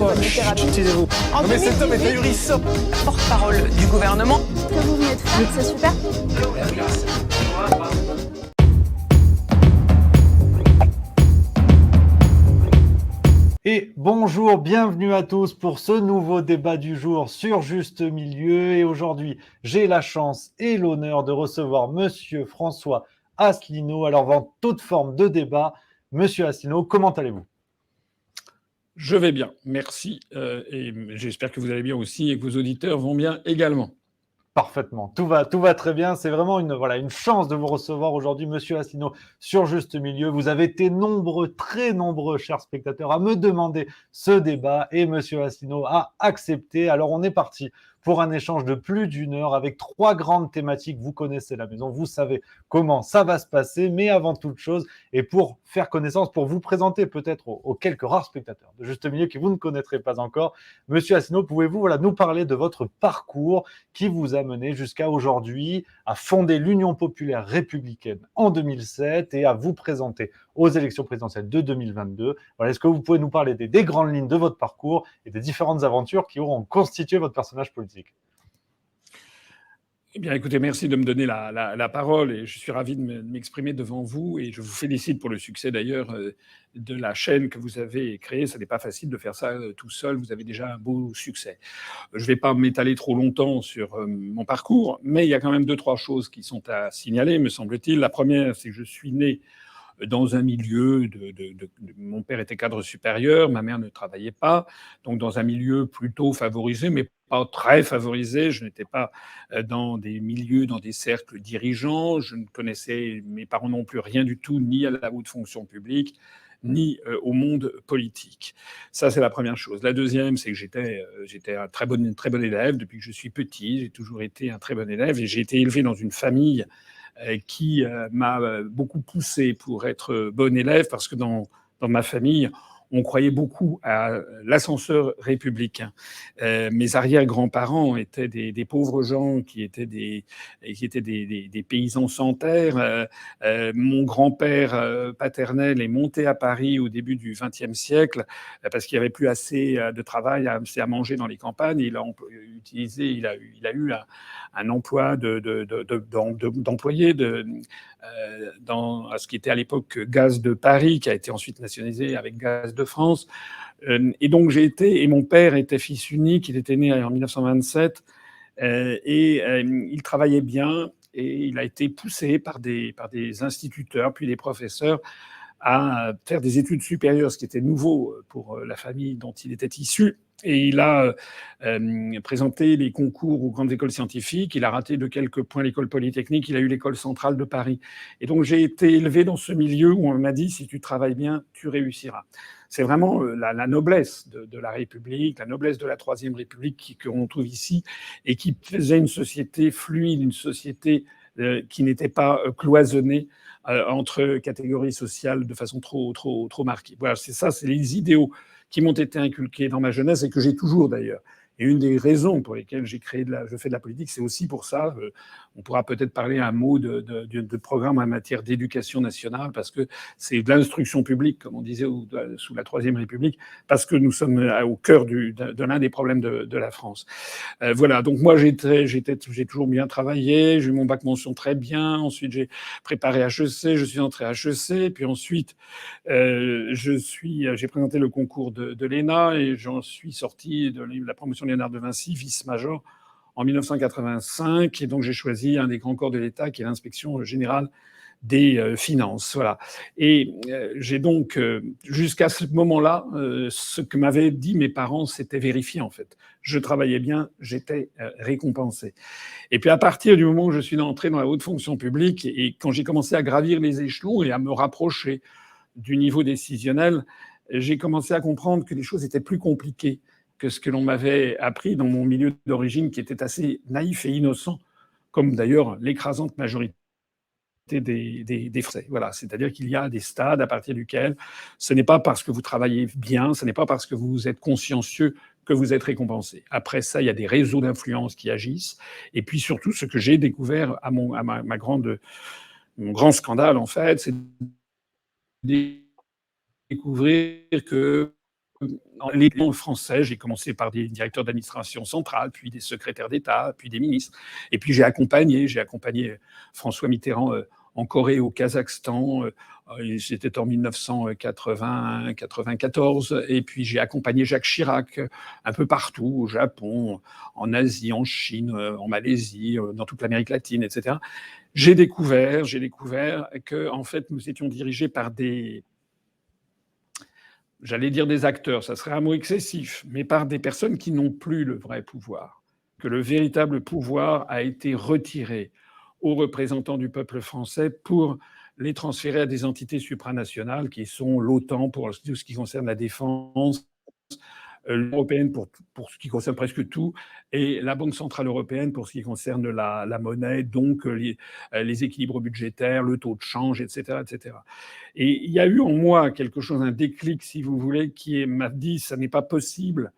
bonne littérature. Excusez-vous. En Mais cet homme est 2018, ahurissant. porte-parole du gouvernement. Ce que vous venez de faire, c'est super. Et bonjour, bienvenue à tous pour ce nouveau débat du jour sur Juste Milieu. Et aujourd'hui, j'ai la chance et l'honneur de recevoir Monsieur François Asselineau. Alors, avant toute forme de débat, Monsieur Asselineau, comment allez-vous ? Je vais bien, merci. Et j'espère que vous allez bien aussi et que vos auditeurs vont bien également. Parfaitement, tout va très bien. C'est vraiment une chance de vous recevoir aujourd'hui, Monsieur Asselineau, sur Juste Milieu. Vous avez été nombreux, très nombreux, chers spectateurs, à me demander ce débat et Monsieur Asselineau a accepté. Alors on est parti pour un échange de plus d'une heure avec trois grandes thématiques. Vous connaissez la maison, vous savez comment ça va se passer. Mais avant toute chose, et pour faire connaissance, pour vous présenter peut-être aux quelques rares spectateurs de Juste Milieu que vous ne connaîtrez pas encore, Monsieur Asselineau, pouvez-vous nous parler de votre parcours qui vous a mené jusqu'à aujourd'hui à fonder l'Union populaire républicaine en 2007 et à vous présenter aux élections présidentielles de 2022. Voilà, est-ce que vous pouvez nous parler des grandes lignes de votre parcours et des différentes aventures qui auront constitué votre personnage politique ? Eh bien, écoutez, merci de me donner la parole et je suis ravi de m'exprimer devant vous et je vous félicite pour le succès d'ailleurs de la chaîne que vous avez créée. Ce n'est pas facile de faire ça tout seul. Vous avez déjà un beau succès. Je ne vais pas m'étaler trop longtemps sur mon parcours, mais il y a quand même 2-3 choses qui sont à signaler, me semble-t-il. La première, c'est que je suis né dans un milieu mon père était cadre supérieur, ma mère ne travaillait pas, donc dans un milieu plutôt favorisé, mais pas très favorisé. Je n'étais pas dans des milieux, dans des cercles dirigeants. Je ne connaissais mes parents non plus rien du tout, ni à la haute fonction publique, ni au monde politique. Ça, c'est la première chose. La deuxième, c'est que j'étais un très bon élève depuis que je suis petit. J'ai toujours été un très bon élève et j'ai été élevé dans une famille qui m'a beaucoup poussé pour être bon élève, parce que dans ma famille, on croyait beaucoup à l'ascenseur républicain. Mes arrière-grands-parents étaient des pauvres gens qui étaient des paysans sans terre. Mon grand-père paternel est monté à Paris au début du XXe siècle parce qu'il n'y avait plus assez de travail, assez à manger dans les campagnes. Il a eu un emploi d'employé dans ce qui était à l'époque Gaz de Paris, qui a été ensuite nationalisé avec Gaz de France. Et donc et mon père était fils unique, il était né en 1927, il travaillait bien et il a été poussé par des instituteurs, puis des professeurs, à faire des études supérieures, ce qui était nouveau pour la famille dont il était issu. Et il a présenté les concours aux grandes écoles scientifiques. Il a raté de quelques points l'école polytechnique. Il a eu l'école centrale de Paris. Et donc j'ai été élevé dans ce milieu où on m'a dit, si tu travailles bien, tu réussiras. C'est vraiment la noblesse de la République, la noblesse de la Troisième République qu'on trouve ici, et qui faisait une société fluide, une société qui n'était pas cloisonnée entre catégories sociales de façon trop marquée. Voilà, c'est les idéaux qui m'ont été inculqués dans ma jeunesse et que j'ai toujours d'ailleurs. Et une des raisons pour lesquelles je fais de la politique, c'est aussi pour ça. On pourra peut-être parler un mot de programme en matière d'éducation nationale, parce que c'est de l'instruction publique, comme on disait sous la Troisième République, parce que nous sommes au cœur de l'un des problèmes de la France. Voilà, donc moi j'ai toujours bien travaillé, j'ai eu mon bac mention très bien, ensuite j'ai préparé HEC, je suis entré à HEC, puis ensuite j'ai présenté le concours de l'ENA et j'en suis sorti de la promotion Léonard de Vinci, vice-major en 1985, et donc j'ai choisi un des grands corps de l'État qui est l'inspection générale des finances. Voilà. Et j'ai donc, jusqu'à ce moment-là, ce que m'avaient dit mes parents, c'était vérifié en fait. Je travaillais bien, j'étais récompensé. Et puis à partir du moment où je suis entré dans la haute fonction publique, et quand j'ai commencé à gravir les échelons et à me rapprocher du niveau décisionnel, j'ai commencé à comprendre que les choses étaient plus compliquées que ce que l'on m'avait appris dans mon milieu d'origine, qui était assez naïf et innocent, comme d'ailleurs l'écrasante majorité des Français. Voilà, c'est-à-dire qu'il y a des stades à partir duquel ce n'est pas parce que vous travaillez bien, ce n'est pas parce que vous êtes consciencieux que vous êtes récompensé. Après ça, il y a des réseaux d'influence qui agissent. Et puis surtout, ce que j'ai découvert mon grand scandale, en fait, c'est de découvrir que les plans français, j'ai commencé par des directeurs d'administration centrale, puis des secrétaires d'État, puis des ministres. Et puis j'ai accompagné François Mitterrand en Corée, au Kazakhstan. C'était en 1980-94. Et puis j'ai accompagné Jacques Chirac un peu partout, au Japon, en Asie, en Chine, en Malaisie, dans toute l'Amérique latine, etc. J'ai découvert que, en fait, nous étions dirigés par j'allais dire des acteurs, ça serait un mot excessif, mais par des personnes qui n'ont plus le vrai pouvoir, que le véritable pouvoir a été retiré aux représentants du peuple français pour les transférer à des entités supranationales qui sont l'OTAN pour tout ce qui concerne la défense, l'Union européenne pour ce qui concerne presque tout, et la Banque centrale européenne pour ce qui concerne la monnaie, donc les équilibres budgétaires, le taux de change, etc., etc. Et il y a eu en moi quelque chose, un déclic, si vous voulez, qui m'a dit ça n'est pas possible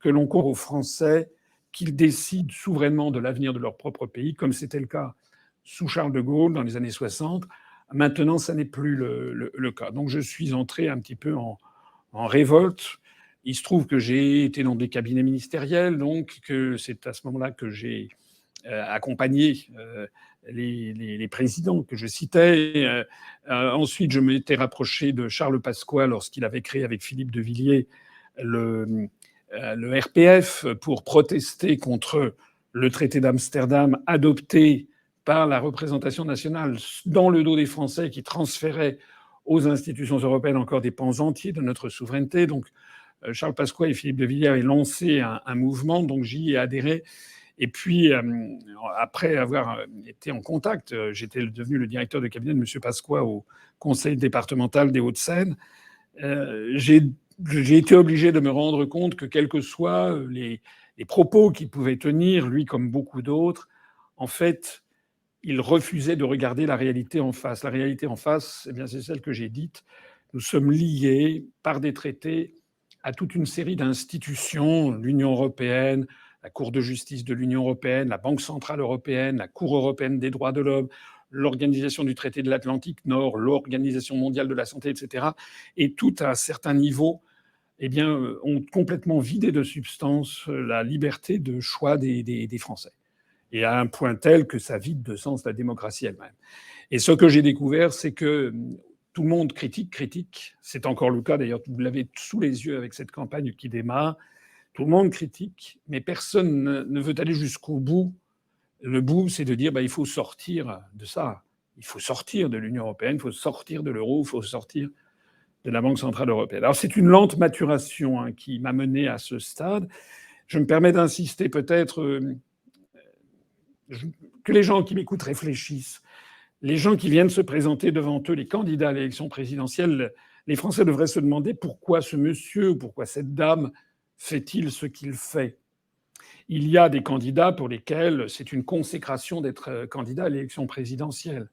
que l'on court aux Français qu'ils décident souverainement de l'avenir de leur propre pays, comme c'était le cas sous Charles de Gaulle dans les années 60. Maintenant, ça n'est plus le cas. Donc je suis entré un petit peu en révolte. Il se trouve que j'ai été dans des cabinets ministériels, donc que c'est à ce moment-là que j'ai accompagné les présidents que je citais. Ensuite, je m'étais rapproché de Charles Pasqua lorsqu'il avait créé avec Philippe de Villiers le RPF pour protester contre le traité d'Amsterdam adopté par la représentation nationale dans le dos des Français qui transférait aux institutions européennes encore des pans entiers de notre souveraineté. Donc Charles Pasqua et Philippe de Villiers avaient lancé un mouvement, donc j'y ai adhéré. Et puis, après avoir été en contact, j'étais devenu le directeur de cabinet de M. Pasqua au conseil départemental des Hauts-de-Seine. J'ai été obligé de me rendre compte que, quels que soient les propos qu'il pouvait tenir, lui comme beaucoup d'autres, en fait, il refusait de regarder la réalité en face. La réalité en face, eh bien, c'est celle que j'ai dite. Nous sommes liés par des traités à toute une série d'institutions, l'Union européenne, la Cour de justice de l'Union européenne, la Banque centrale européenne, la Cour européenne des droits de l'homme, l'Organisation du traité de l'Atlantique Nord, l'Organisation mondiale de la santé, etc. Et tout à un certain niveau, eh bien, ont complètement vidé de substance la liberté de choix des Français. Et à un point tel que ça vide de sens la démocratie elle-même. Et ce que j'ai découvert, c'est que tout le monde critique. C'est encore le cas, d'ailleurs, vous l'avez sous les yeux avec cette campagne qui démarre. Tout le monde critique, mais personne ne veut aller jusqu'au bout. Le bout, c'est de dire il faut sortir de ça. Il faut sortir de l'Union européenne, il faut sortir de l'euro, il faut sortir de la Banque centrale européenne. Alors c'est une lente maturation qui m'a mené à ce stade. Je me permets d'insister peut-être que les gens qui m'écoutent réfléchissent. Les gens qui viennent se présenter devant eux, les candidats à l'élection présidentielle, les Français devraient se demander pourquoi ce monsieur ou pourquoi cette dame fait-il ce qu'il fait. Il y a des candidats pour lesquels c'est une consécration d'être candidat à l'élection présidentielle.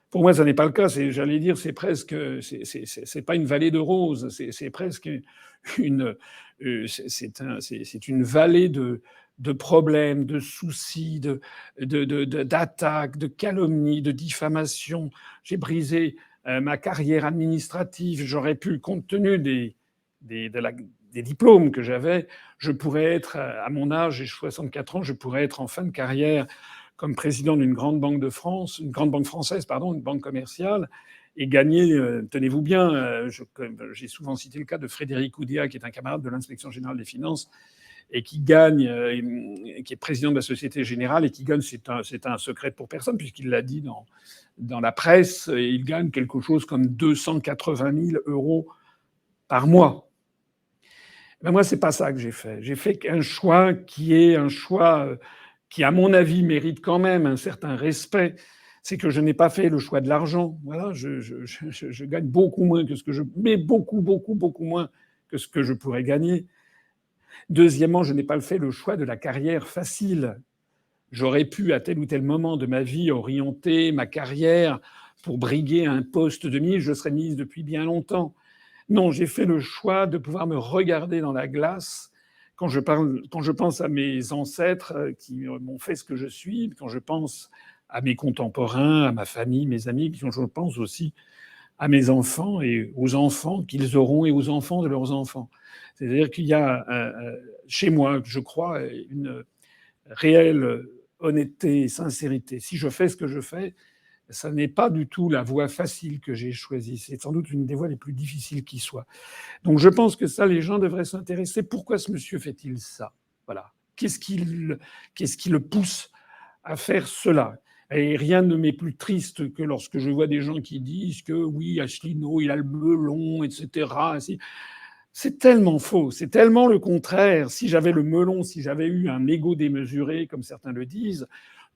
Pour moi, ça n'est pas le cas. J'allais dire, c'est presque, c'est pas une vallée de roses. C'est presque c'est une vallée de problèmes, de soucis, d'attaques, de calomnies, de diffamations. J'ai brisé ma carrière administrative. J'aurais pu, compte tenu des diplômes que j'avais, je pourrais être, à mon âge, j'ai 64 ans, je pourrais être en fin de carrière comme président d'une grande banque de France, une grande banque française, pardon, une banque commerciale, et gagner, tenez-vous bien, j'ai souvent cité le cas de Frédéric Oudéa, qui est un camarade de l'inspection générale des finances, et qui gagne, qui est président de la Société Générale, et qui gagne, c'est un secret pour personne, puisqu'il l'a dit dans la presse, et il gagne quelque chose comme 280 000 € par mois. Ben moi, c'est pas ça que j'ai fait. J'ai fait un choix qui, à mon avis, mérite quand même un certain respect. C'est que je n'ai pas fait le choix de l'argent. Voilà, je gagne beaucoup moins que ce que mais beaucoup moins que ce que je pourrais gagner. Deuxièmement, je n'ai pas fait le choix de la carrière facile. J'aurais pu, à tel ou tel moment de ma vie, orienter ma carrière pour briguer un poste de ministre. Je serais ministre depuis bien longtemps. Non, j'ai fait le choix de pouvoir me regarder dans la glace quand je pense à mes ancêtres qui m'ont fait ce que je suis, quand je pense à mes contemporains, à ma famille, mes amis, quand je pense aussi à mes enfants et aux enfants qu'ils auront et aux enfants de leurs enfants. C'est-à-dire qu'il y a chez moi, je crois, une réelle honnêteté et sincérité. Si je fais ce que je fais, ça n'est pas du tout la voie facile que j'ai choisie. C'est sans doute une des voies les plus difficiles qui soient. Donc je pense que ça, les gens devraient s'intéresser. Pourquoi ce monsieur fait-il ça? Voilà. Qu'est-ce qui le pousse à faire cela? Et rien ne m'est plus triste que lorsque je vois des gens qui disent que oui, Asselineau, il a le melon, etc. C'est tellement faux, c'est tellement le contraire. Si j'avais le melon, si j'avais eu un ego démesuré, comme certains le disent,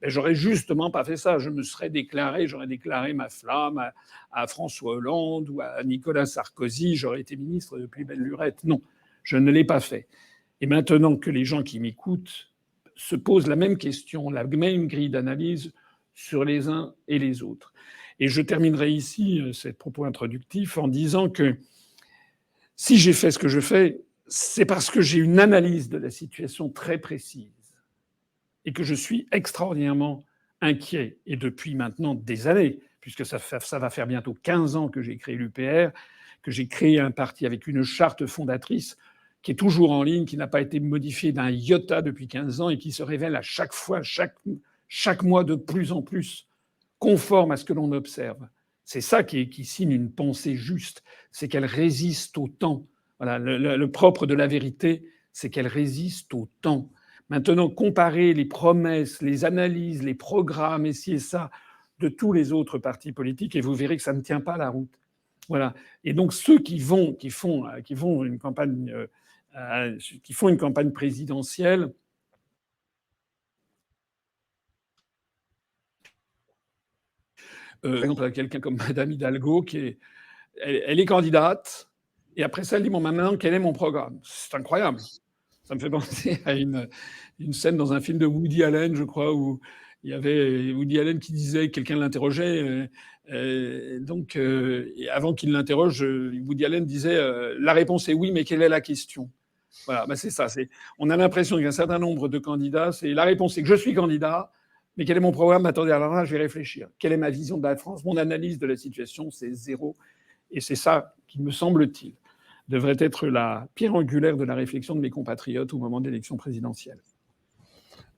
ben j'aurais justement pas fait ça. J'aurais déclaré ma flamme à François Hollande ou à Nicolas Sarkozy, j'aurais été ministre depuis belle lurette. Non, je ne l'ai pas fait. Et maintenant que les gens qui m'écoutent se posent la même question, la même grille d'analyse sur les uns et les autres. Et je terminerai ici ce propos introductif en disant que si j'ai fait ce que je fais, c'est parce que j'ai une analyse de la situation très précise et que je suis extraordinairement inquiet. Et depuis maintenant des années, puisque ça va faire bientôt 15 ans que j'ai créé l'UPR, que j'ai créé un parti avec une charte fondatrice qui est toujours en ligne, qui n'a pas été modifiée d'un iota depuis 15 ans et qui se révèle à chaque fois, chaque mois de plus en plus conforme à ce que l'on observe. C'est ça qui signe une pensée juste, c'est qu'elle résiste au temps. Voilà, le propre de la vérité, c'est qu'elle résiste au temps. Maintenant, comparez les promesses, les analyses, les programmes, et ci et ça, de tous les autres partis politiques, et vous verrez que ça ne tient pas la route. Voilà. Et donc ceux qui font une campagne présidentielle, par exemple, quelqu'un comme Madame Hidalgo, elle est candidate, et après ça, elle dit bon, maintenant, quel est mon programme? C'est incroyable. Ça me fait penser à une scène dans un film de Woody Allen, je crois, où il y avait Woody Allen qui disait, quelqu'un l'interrogeait, et avant qu'il l'interroge, Woody Allen disait la réponse est oui, mais quelle est la question? Voilà, bah c'est ça. On a l'impression qu'un certain nombre de candidats, la réponse est que je suis candidat, mais quel est mon programme? Attendez, alors là, je vais réfléchir. Quelle est ma vision de la France? Mon analyse de la situation, c'est zéro. Et c'est ça qui, me semble-t-il, devrait être la pierre angulaire de la réflexion de mes compatriotes au moment de l'élection présidentielle.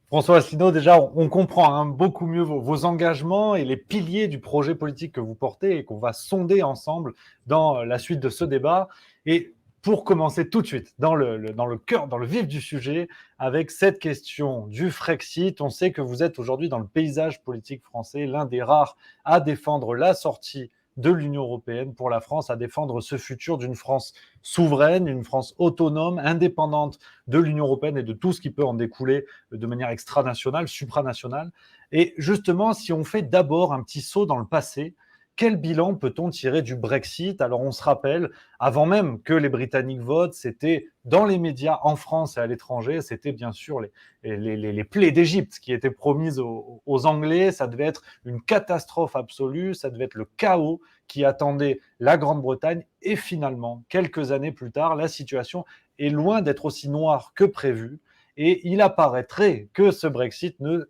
François Asselineau, déjà, on comprend beaucoup mieux vos engagements et les piliers du projet politique que vous portez et qu'on va sonder ensemble dans la suite de ce débat. Et pour commencer tout de suite dans le cœur, dans le vif du sujet, avec cette question du Frexit, on sait que vous êtes aujourd'hui dans le paysage politique français l'un des rares à défendre la sortie de l'Union européenne pour la France, à défendre ce futur d'une France souveraine, une France autonome, indépendante de l'Union européenne et de tout ce qui peut en découler de manière extranationale, supranationale. Et justement, si on fait d'abord un petit saut dans le passé, quel bilan peut-on tirer du Brexit? Alors on se rappelle, avant même que les Britanniques votent, c'était dans les médias en France et à l'étranger, c'était bien sûr les plaies d'Égypte qui étaient promises aux Anglais. Ça devait être une catastrophe absolue, ça devait être le chaos qui attendait la Grande-Bretagne. Et finalement, quelques années plus tard, la situation est loin d'être aussi noire que prévu. Et il apparaîtrait que ce Brexit ne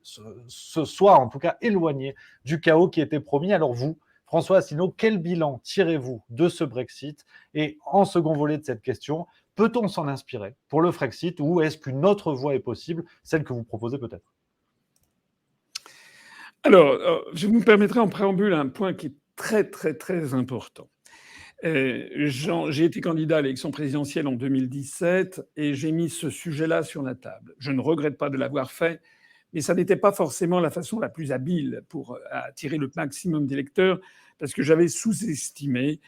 se soit en tout cas éloigné du chaos qui était promis. Alors vous, François Asselineau, quel bilan tirez-vous de ce Brexit? Et en second volet de cette question, peut-on s'en inspirer pour le Frexit ou est-ce qu'une autre voie est possible, celle que vous proposez peut-être? Alors, je vous permettrai en préambule un point qui est très, très, très important. J'ai été candidat à l'élection présidentielle en 2017 et j'ai mis ce sujet-là sur la table. Je ne regrette pas de l'avoir fait, mais ça n'était pas forcément la façon la plus habile pour attirer le maximum d'électeurs, parce que j'avais sous-estimé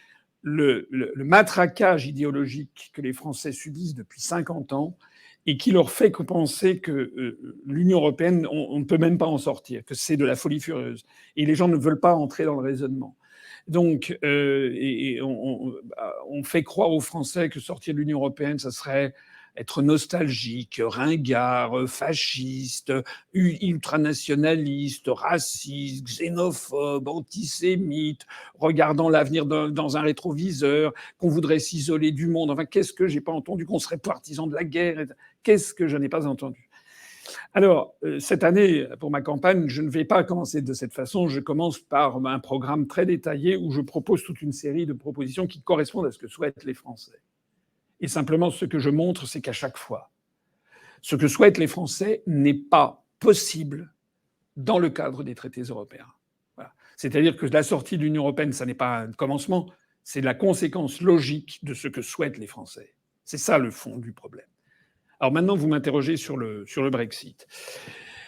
le matraquage idéologique que les Français subissent depuis 50 ans et qui leur fait penser que l'Union européenne, on ne peut même pas en sortir, que c'est de la folie furieuse. Et les gens ne veulent pas entrer dans le raisonnement. Donc, on fait croire aux Français que sortir de l'Union européenne, ça serait être nostalgique, ringard, fasciste, ultranationaliste, raciste, xénophobe, antisémite, regardant l'avenir dans un rétroviseur, qu'on voudrait s'isoler du monde. Enfin, qu'est-ce que j'ai pas entendu? Qu'on serait partisan de la guerre? Qu'est-ce que je n'ai pas entendu? Alors, cette année, pour ma campagne, je ne vais pas commencer de cette façon. Je commence par un programme très détaillé où je propose toute une série de propositions qui correspondent à ce que souhaitent les Français. Et simplement, ce que je montre, c'est qu'à chaque fois, ce que souhaitent les Français n'est pas possible dans le cadre des traités européens. Voilà. C'est-à-dire que la sortie de l'Union européenne, ça n'est pas un commencement, c'est la conséquence logique de ce que souhaitent les Français. C'est ça le fond du problème. Alors maintenant, vous m'interrogez sur le Brexit.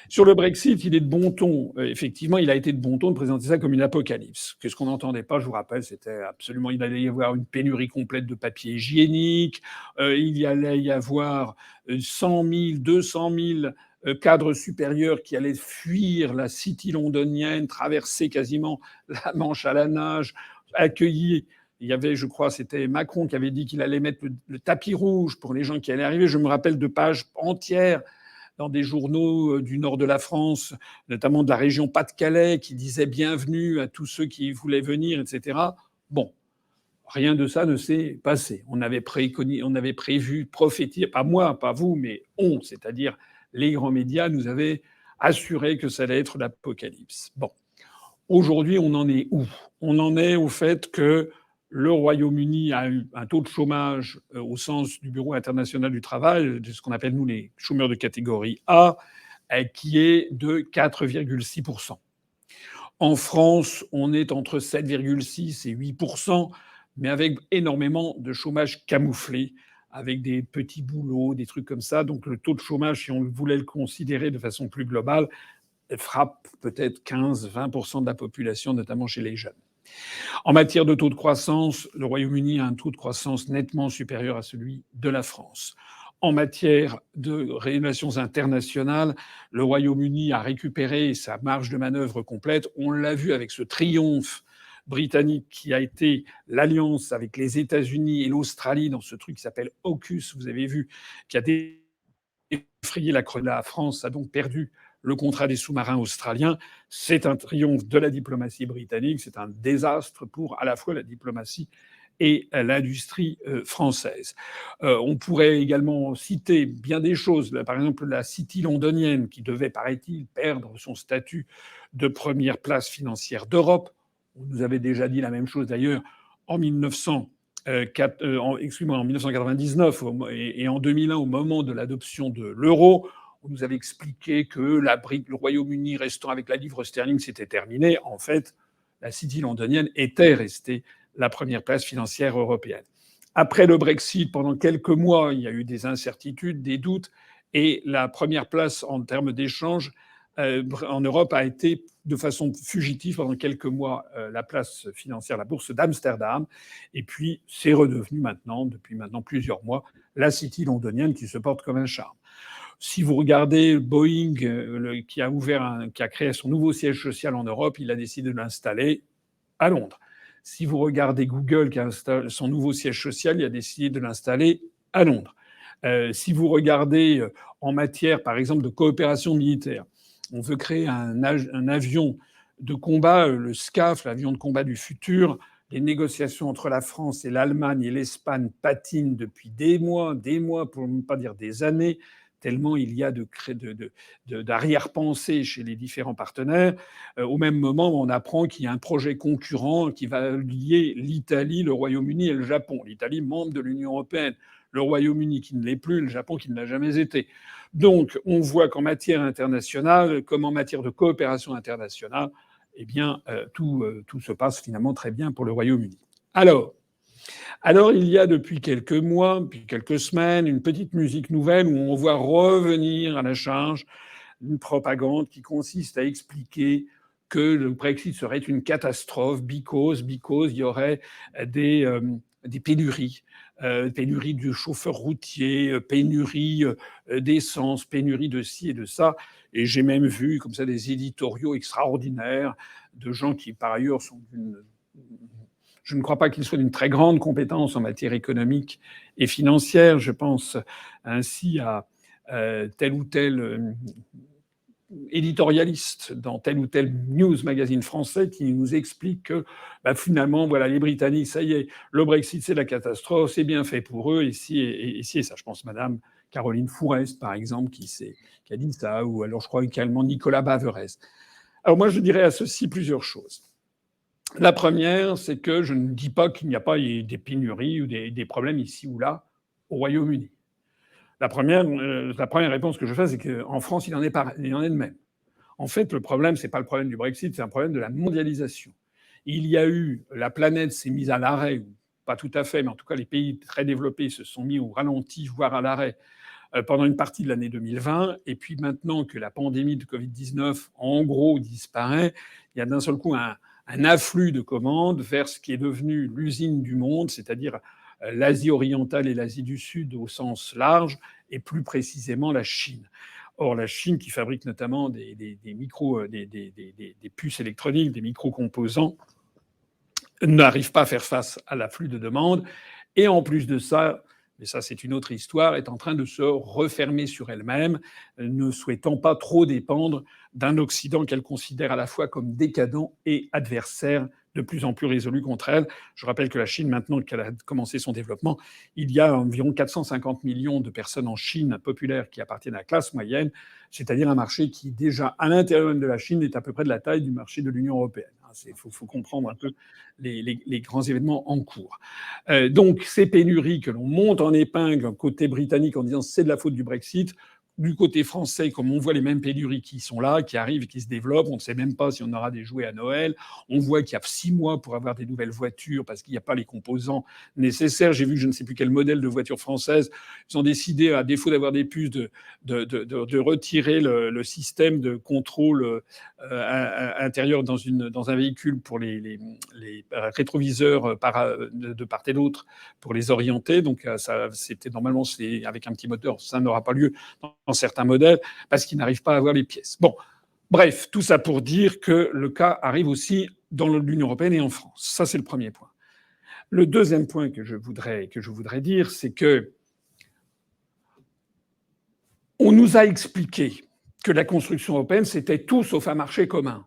Sur le Brexit, il est de bon ton, effectivement, il a été de bon ton de présenter ça comme une apocalypse. Qu'est-ce qu'on n'entendait pas, je vous rappelle, c'était absolument, il allait y avoir une pénurie complète de papier hygiénique, il allait y avoir 100 000, 200 000 cadres supérieurs qui allaient fuir la City londonienne, traverser quasiment la Manche à la nage, accueillir. Il y avait, je crois, c'était Macron qui avait dit qu'il allait mettre le tapis rouge pour les gens qui allaient arriver. Je me rappelle de pages entières dans des journaux du nord de la France, notamment de la région Pas-de-Calais, qui disaient bienvenue à tous ceux qui voulaient venir, etc. Bon, rien de ça ne s'est passé. On avait prévu, prophétiser, pas moi, pas vous, mais on, c'est-à-dire les grands médias, nous avaient assuré que ça allait être l'apocalypse. Bon, aujourd'hui, on en est où? On en est au fait que le Royaume-Uni a eu un taux de chômage au sens du Bureau international du travail, de ce qu'on appelle, nous, les chômeurs de catégorie A, qui est de 4,6%. En France, on est entre 7,6 et 8%, mais avec énormément de chômage camouflé, avec des petits boulots, des trucs comme ça. Donc le taux de chômage, si on voulait le considérer de façon plus globale, frappe peut-être 15-20% de la population, notamment chez les jeunes. En matière de taux de croissance, le Royaume-Uni a un taux de croissance nettement supérieur à celui de la France. En matière de relations internationales, le Royaume-Uni a récupéré sa marge de manœuvre complète. On l'a vu avec ce triomphe britannique qui a été l'alliance avec les États-Unis et l'Australie dans ce truc qui s'appelle AUKUS, vous avez vu, qui a défrayé la France, a donc perdu le contrat des sous-marins australiens. C'est un triomphe de la diplomatie britannique, c'est un désastre pour à la fois la diplomatie et l'industrie française. On pourrait également citer bien des choses. Par exemple, la City londonienne, qui devait, paraît-il, perdre son statut de première place financière d'Europe. On nous avait déjà dit la même chose d'ailleurs en 1999 et en 2001, au moment de l'adoption de l'euro. On nous avait expliqué que le Royaume-Uni restant avec la livre sterling, c'était terminé. En fait, la City londonienne était restée la première place financière européenne. Après le Brexit, pendant quelques mois, il y a eu des incertitudes, des doutes, et la première place en termes d'échange en Europe a été de façon fugitive pendant quelques mois la place financière, la bourse d'Amsterdam, et puis c'est redevenu maintenant, depuis maintenant plusieurs mois, la City londonienne qui se porte comme un charme. Si vous regardez Boeing, qui a créé son nouveau siège social en Europe, il a décidé de l'installer à Londres. Si vous regardez Google, qui a son nouveau siège social, il a décidé de l'installer à Londres. Si vous regardez en matière, par exemple, de coopération militaire, on veut créer un avion de combat, le SCAF, l'avion de combat du futur. Les négociations entre la France et l'Allemagne et l'Espagne patinent depuis des mois, pour ne pas dire des années, tellement il y a d'arrière-pensée chez les différents partenaires. Au même moment, on apprend qu'il y a un projet concurrent qui va lier l'Italie, le Royaume-Uni et le Japon. L'Italie, membre de l'Union européenne, le Royaume-Uni qui ne l'est plus, le Japon qui ne l'a jamais été. Donc, on voit qu'en matière internationale, comme en matière de coopération internationale, eh bien, tout se passe finalement très bien pour le Royaume-Uni. Alors, il y a depuis quelques mois, depuis quelques semaines, une petite musique nouvelle où on voit revenir à la charge une propagande qui consiste à expliquer que le Brexit serait une catastrophe because il y aurait des pénuries. Pénurie de chauffeurs routiers, pénurie d'essence, pénurie de ci et de ça. Et j'ai même vu comme ça des éditoriaux extraordinaires de gens qui, par ailleurs, sont je ne crois pas qu'ils soient d'une très grande compétence en matière économique et financière. Je pense ainsi à tel ou tel éditorialiste dans tel ou tel news magazine français qui nous explique que finalement, voilà, les Britanniques, ça y est, le Brexit, c'est la catastrophe, c'est bien fait pour eux, ici et ça. Je pense, madame, Caroline Fourest, par exemple, qui a dit ça, ou alors je crois également Nicolas Baverès. Alors moi, je dirais à ceci plusieurs choses. La première, c'est que je ne dis pas qu'il n'y a pas des pénuries ou des problèmes ici ou là au Royaume-Uni. La première réponse que je fais, c'est qu'en France, il en est de même. En fait, le problème, c'est pas le problème du Brexit, c'est un problème de la mondialisation. La planète s'est mise à l'arrêt, ou pas tout à fait, mais en tout cas, les pays très développés se sont mis au ralenti, voire à l'arrêt, pendant une partie de l'année 2020. Et puis maintenant que la pandémie de Covid-19, en gros, disparaît, il y a d'un seul coup un afflux de commandes vers ce qui est devenu l'usine du monde, c'est-à-dire l'Asie orientale et l'Asie du Sud au sens large, et plus précisément la Chine. Or, la Chine, qui fabrique notamment des puces électroniques, des micro-composants, n'arrive pas à faire face à l'afflux de demandes. Et en plus de ça, mais ça c'est une autre histoire, est en train de se refermer sur elle-même, ne souhaitant pas trop dépendre d'un Occident qu'elle considère à la fois comme décadent et adversaire, de plus en plus résolu contre elle. Je rappelle que la Chine, maintenant qu'elle a commencé son développement, il y a environ 450 millions de personnes en Chine populaire qui appartiennent à la classe moyenne, c'est-à-dire un marché qui, déjà, à l'intérieur de la Chine, est à peu près de la taille du marché de l'Union européenne. Il faut comprendre un peu les grands événements en cours. Donc, ces pénuries que l'on monte en épingle côté britannique en disant c'est de la faute du Brexit, du côté français, comme on voit les mêmes pénuries qui sont là, qui arrivent et qui se développent, on ne sait même pas si on aura des jouets à Noël. On voit qu'il y a 6 mois pour avoir des nouvelles voitures parce qu'il n'y a pas les composants nécessaires. J'ai vu je ne sais plus quel modèle de voiture française. Ils ont décidé, à défaut d'avoir des puces, de retirer le système de contrôle intérieur dans un véhicule pour les rétroviseurs de part et d'autre pour les orienter. Donc ça, c'était normalement c'est avec un petit moteur, ça n'aura pas lieu dans certains modèles, parce qu'ils n'arrivent pas à avoir les pièces. Bon, bref, tout ça pour dire que le cas arrive aussi dans l'Union européenne et en France. Ça, c'est le premier point. Le deuxième point que je voudrais dire, c'est que on nous a expliqué que la construction européenne, c'était tout sauf un marché commun.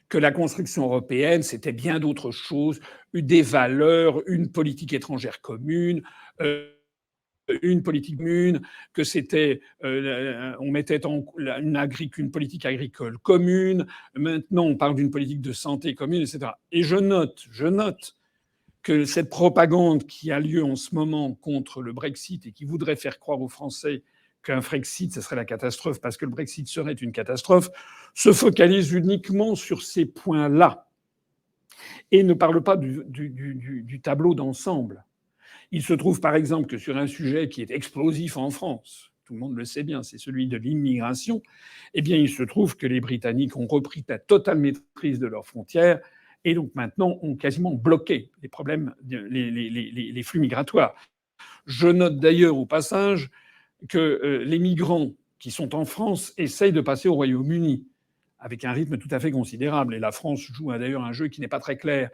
Que la construction européenne, c'était bien d'autres choses, des valeurs, une politique étrangère commune, une politique commune, que c'était, on mettait une politique agricole commune. Maintenant, on parle d'une politique de santé commune, etc. Et je note que cette propagande qui a lieu en ce moment contre le Brexit et qui voudrait faire croire aux Français qu'un Frexit, ce serait la catastrophe parce que le Brexit serait une catastrophe, se focalise uniquement sur ces points-là et ne parle pas du tableau d'ensemble. Il se trouve par exemple que sur un sujet qui est explosif en France, tout le monde le sait bien, c'est celui de l'immigration, eh bien il se trouve que les Britanniques ont repris la totale maîtrise de leurs frontières et donc maintenant ont quasiment bloqué les problèmes, les flux migratoires. Je note d'ailleurs au passage que les migrants qui sont en France essayent de passer au Royaume-Uni avec un rythme tout à fait considérable. Et la France joue d'ailleurs un jeu qui n'est pas très clair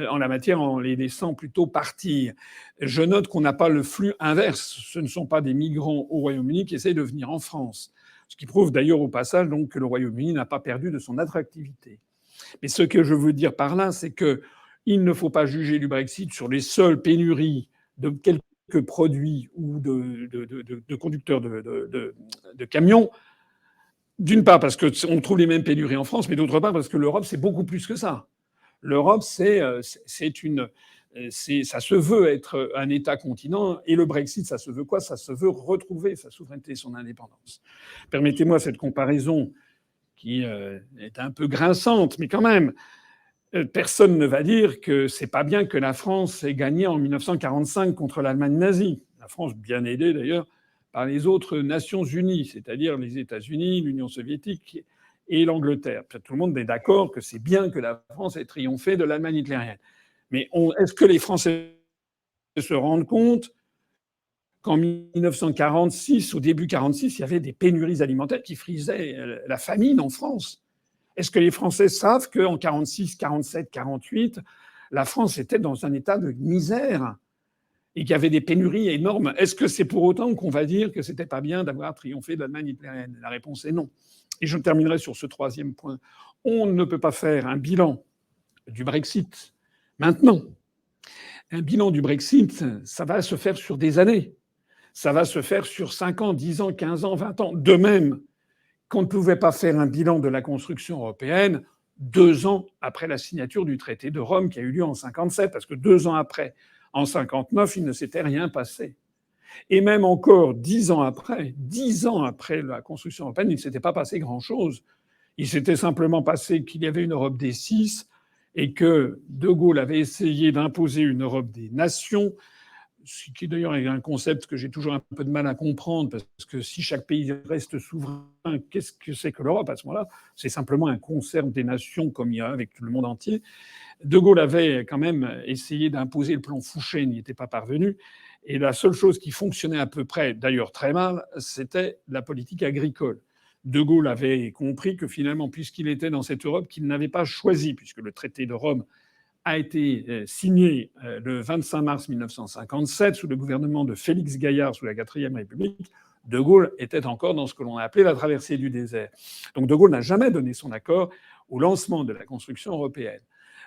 en la matière, en les laissant plutôt partir. Je note qu'on n'a pas le flux inverse. Ce ne sont pas des migrants au Royaume-Uni qui essayent de venir en France. Ce qui prouve d'ailleurs au passage donc, que le Royaume-Uni n'a pas perdu de son attractivité. Mais ce que je veux dire par là, c'est qu'il ne faut pas juger du Brexit sur les seules pénuries de quelques produits ou de conducteurs de camions. D'une part parce qu'on trouve les mêmes pénuries en France, mais d'autre part parce que l'Europe, c'est beaucoup plus que ça. L'Europe, ça se veut être un État-continent, et le Brexit, ça se veut quoi? Ça se veut retrouver sa souveraineté et son indépendance. Permettez-moi cette comparaison qui est un peu grinçante, mais quand même, personne ne va dire que c'est pas bien que la France ait gagné en 1945 contre l'Allemagne nazie. La France, bien aidée d'ailleurs, par les autres Nations unies, c'est-à-dire les États-Unis, l'Union soviétique et l'Angleterre. Tout le monde est d'accord que c'est bien que la France ait triomphé de l'Allemagne hitlérienne. Mais est-ce que les Français se rendent compte qu'en 1946, au début 1946, il y avait des pénuries alimentaires qui frisaient la famine en France? Est-ce que les Français savent qu'en 1946, 1947, 1948, la France était dans un état de misère et qu'il y avait des pénuries énormes? Est-ce que c'est pour autant qu'on va dire que c'était pas bien d'avoir triomphé de l'Allemagne hitlérienne? La réponse est non. Et je terminerai sur ce troisième point. On ne peut pas faire un bilan du Brexit maintenant. Un bilan du Brexit, ça va se faire sur des années. Ça va se faire sur 5 ans, 10 ans, 15 ans, 20 ans. De même qu'on ne pouvait pas faire un bilan de la construction européenne 2 ans après la signature du traité de Rome qui a eu lieu en 57, parce que 2 ans après, en 59, il ne s'était rien passé. Et même encore 10 ans après la construction européenne, il ne s'était pas passé grand-chose. Il s'était simplement passé qu'il y avait une Europe des 6 et que De Gaulle avait essayé d'imposer une Europe des nations, ce qui d'ailleurs est un concept que j'ai toujours un peu de mal à comprendre, parce que si chaque pays reste souverain, qu'est-ce que c'est que l'Europe à ce moment-là? C'est simplement un concert des nations comme il y a avec tout le monde entier. De Gaulle avait quand même essayé d'imposer le plan Fouché, il n'y était pas parvenu. Et la seule chose qui fonctionnait à peu près, d'ailleurs très mal, c'était la politique agricole. De Gaulle avait compris que finalement, puisqu'il était dans cette Europe qu'il n'avait pas choisi, puisque le traité de Rome a été signé le 25 mars 1957 sous le gouvernement de Félix Gaillard sous la 4e République, De Gaulle était encore dans ce que l'on a appelé la traversée du désert. Donc De Gaulle n'a jamais donné son accord au lancement de la construction européenne.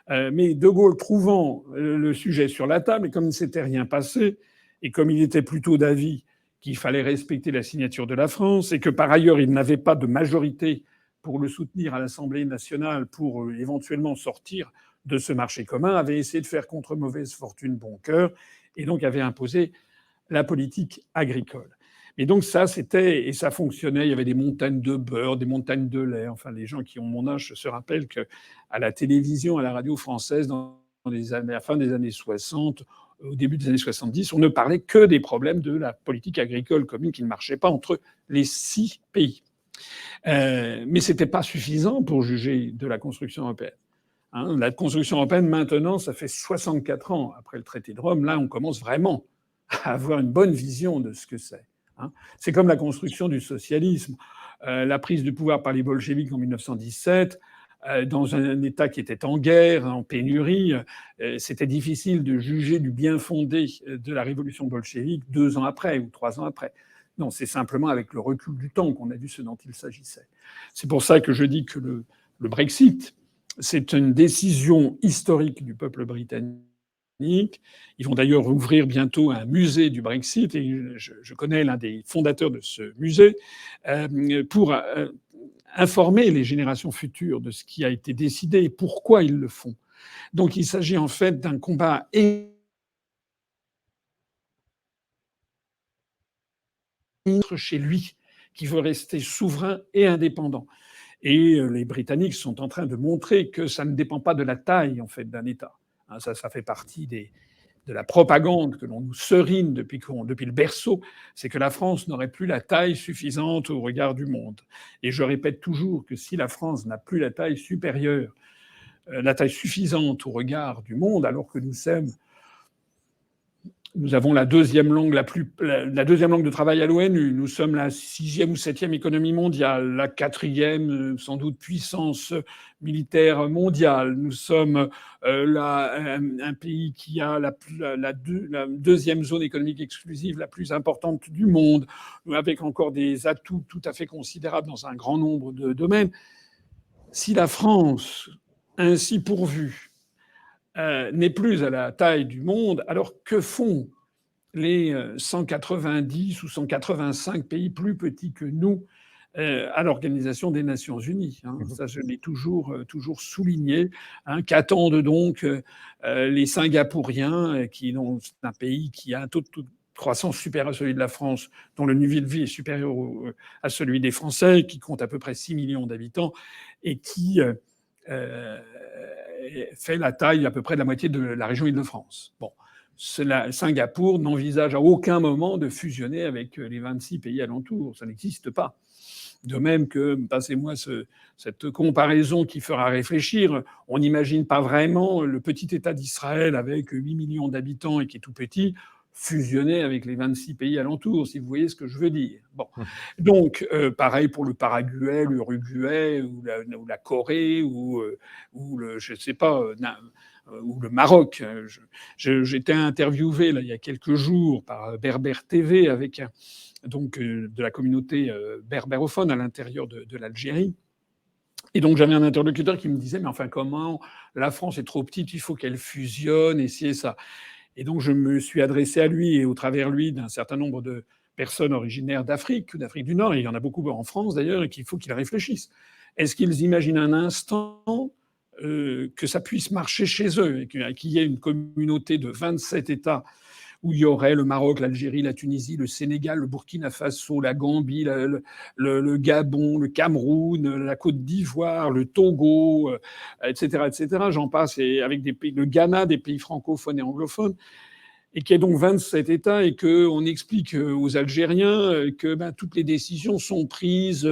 Mais De Gaulle, trouvant le sujet sur la table, et comme il ne s'était rien passé, et comme il était plutôt d'avis qu'il fallait respecter la signature de la France, et que par ailleurs il n'avait pas de majorité pour le soutenir à l'Assemblée nationale pour éventuellement sortir de ce marché commun, avait essayé de faire contre mauvaise fortune bon cœur, et donc avait imposé la politique agricole. Et donc ça, c'était, et ça fonctionnait, il y avait des montagnes de beurre, des montagnes de lait. Enfin, les gens qui ont mon âge se rappellent qu'à la télévision, à la radio française, dans les années, à la fin des années 60, au début des années 70, on ne parlait que des problèmes de la politique agricole commune qui ne marchait pas entre les 6 pays. Mais c'était pas suffisant pour juger de la construction européenne. La construction européenne, maintenant, ça fait 64 ans après le traité de Rome. Là, on commence vraiment à avoir une bonne vision de ce que c'est. C'est comme la construction du socialisme. La prise du pouvoir par les bolcheviks en 1917, dans un État qui était en guerre, en pénurie, c'était difficile de juger du bien fondé de la révolution bolchevique 2 ans après ou 3 ans après. Non, c'est simplement avec le recul du temps qu'on a vu ce dont il s'agissait. C'est pour ça que je dis que le Brexit, c'est une décision historique du peuple britannique. Ils vont d'ailleurs ouvrir bientôt un musée du Brexit, et je connais l'un des fondateurs de ce musée, pour informer les générations futures de ce qui a été décidé et pourquoi ils le font. Donc il s'agit en fait d'un combat chez lui, qui veut rester souverain et indépendant. Et les Britanniques sont en train de montrer que ça ne dépend pas de la taille, en fait, d'un État. Ça fait partie de la propagande que l'on nous serine depuis le berceau, c'est que la France n'aurait plus la taille suffisante au regard du monde. Et je répète toujours que si la France n'a plus la taille supérieure, la taille suffisante au regard du monde, alors que nous avons la deuxième langue de travail à l'ONU. Nous sommes la 6e ou 7e économie mondiale, la 4e sans doute puissance militaire mondiale. Nous sommes un pays qui a la deuxième zone économique exclusive la plus importante du monde, avec encore des atouts tout à fait considérables dans un grand nombre de domaines. Si la France, ainsi pourvue, n'est plus à la taille du monde, alors que font les 190 ou 185 pays plus petits que nous à l'Organisation des Nations Unies? Ça, je l'ai toujours souligné. Qu'attendent donc les Singapouriens, qui sont un pays qui a un taux de croissance supérieur à celui de la France, dont le niveau de vie est supérieur à celui des Français, qui compte à peu près 6 millions d'habitants, et qui fait la taille à peu près de la moitié de la région Île-de-France. Bon, Singapour n'envisage à aucun moment de fusionner avec les 26 pays alentours. Ça n'existe pas. De même que, passez-moi cette comparaison qui fera réfléchir, on n'imagine pas vraiment le petit État d'Israël avec 8 millions d'habitants et qui est tout petit fusionner avec les 26 pays alentours, si vous voyez ce que je veux dire. Bon. Donc, pareil pour le Paraguay, l'Uruguay, ou la Corée, ou je sais pas, ou le Maroc. J'étais interviewé là, il y a quelques jours par Berbère TV, avec donc de la communauté berbérophone à l'intérieur de l'Algérie. Et donc j'avais un interlocuteur qui me disait, mais enfin comment, la France est trop petite, il faut qu'elle fusionne, et ci et ça. Et donc, je me suis adressé à lui et au travers lui d'un certain nombre de personnes originaires d'Afrique, d'Afrique du Nord, et il y en a beaucoup en France d'ailleurs, et qu'il faut qu'ils réfléchissent. Est-ce qu'ils imaginent un instant que ça puisse marcher chez eux, et qu'il y ait une communauté de 27 États où il y aurait le Maroc, l'Algérie, la Tunisie, le Sénégal, le Burkina Faso, la Gambie, le Gabon, le Cameroun, la Côte d'Ivoire, le Togo, etc., etc. J'en passe, et avec des pays, le Ghana, des pays francophones et anglophones, et qu'il y ait donc 27 États, et qu'on explique aux Algériens que toutes les décisions sont prises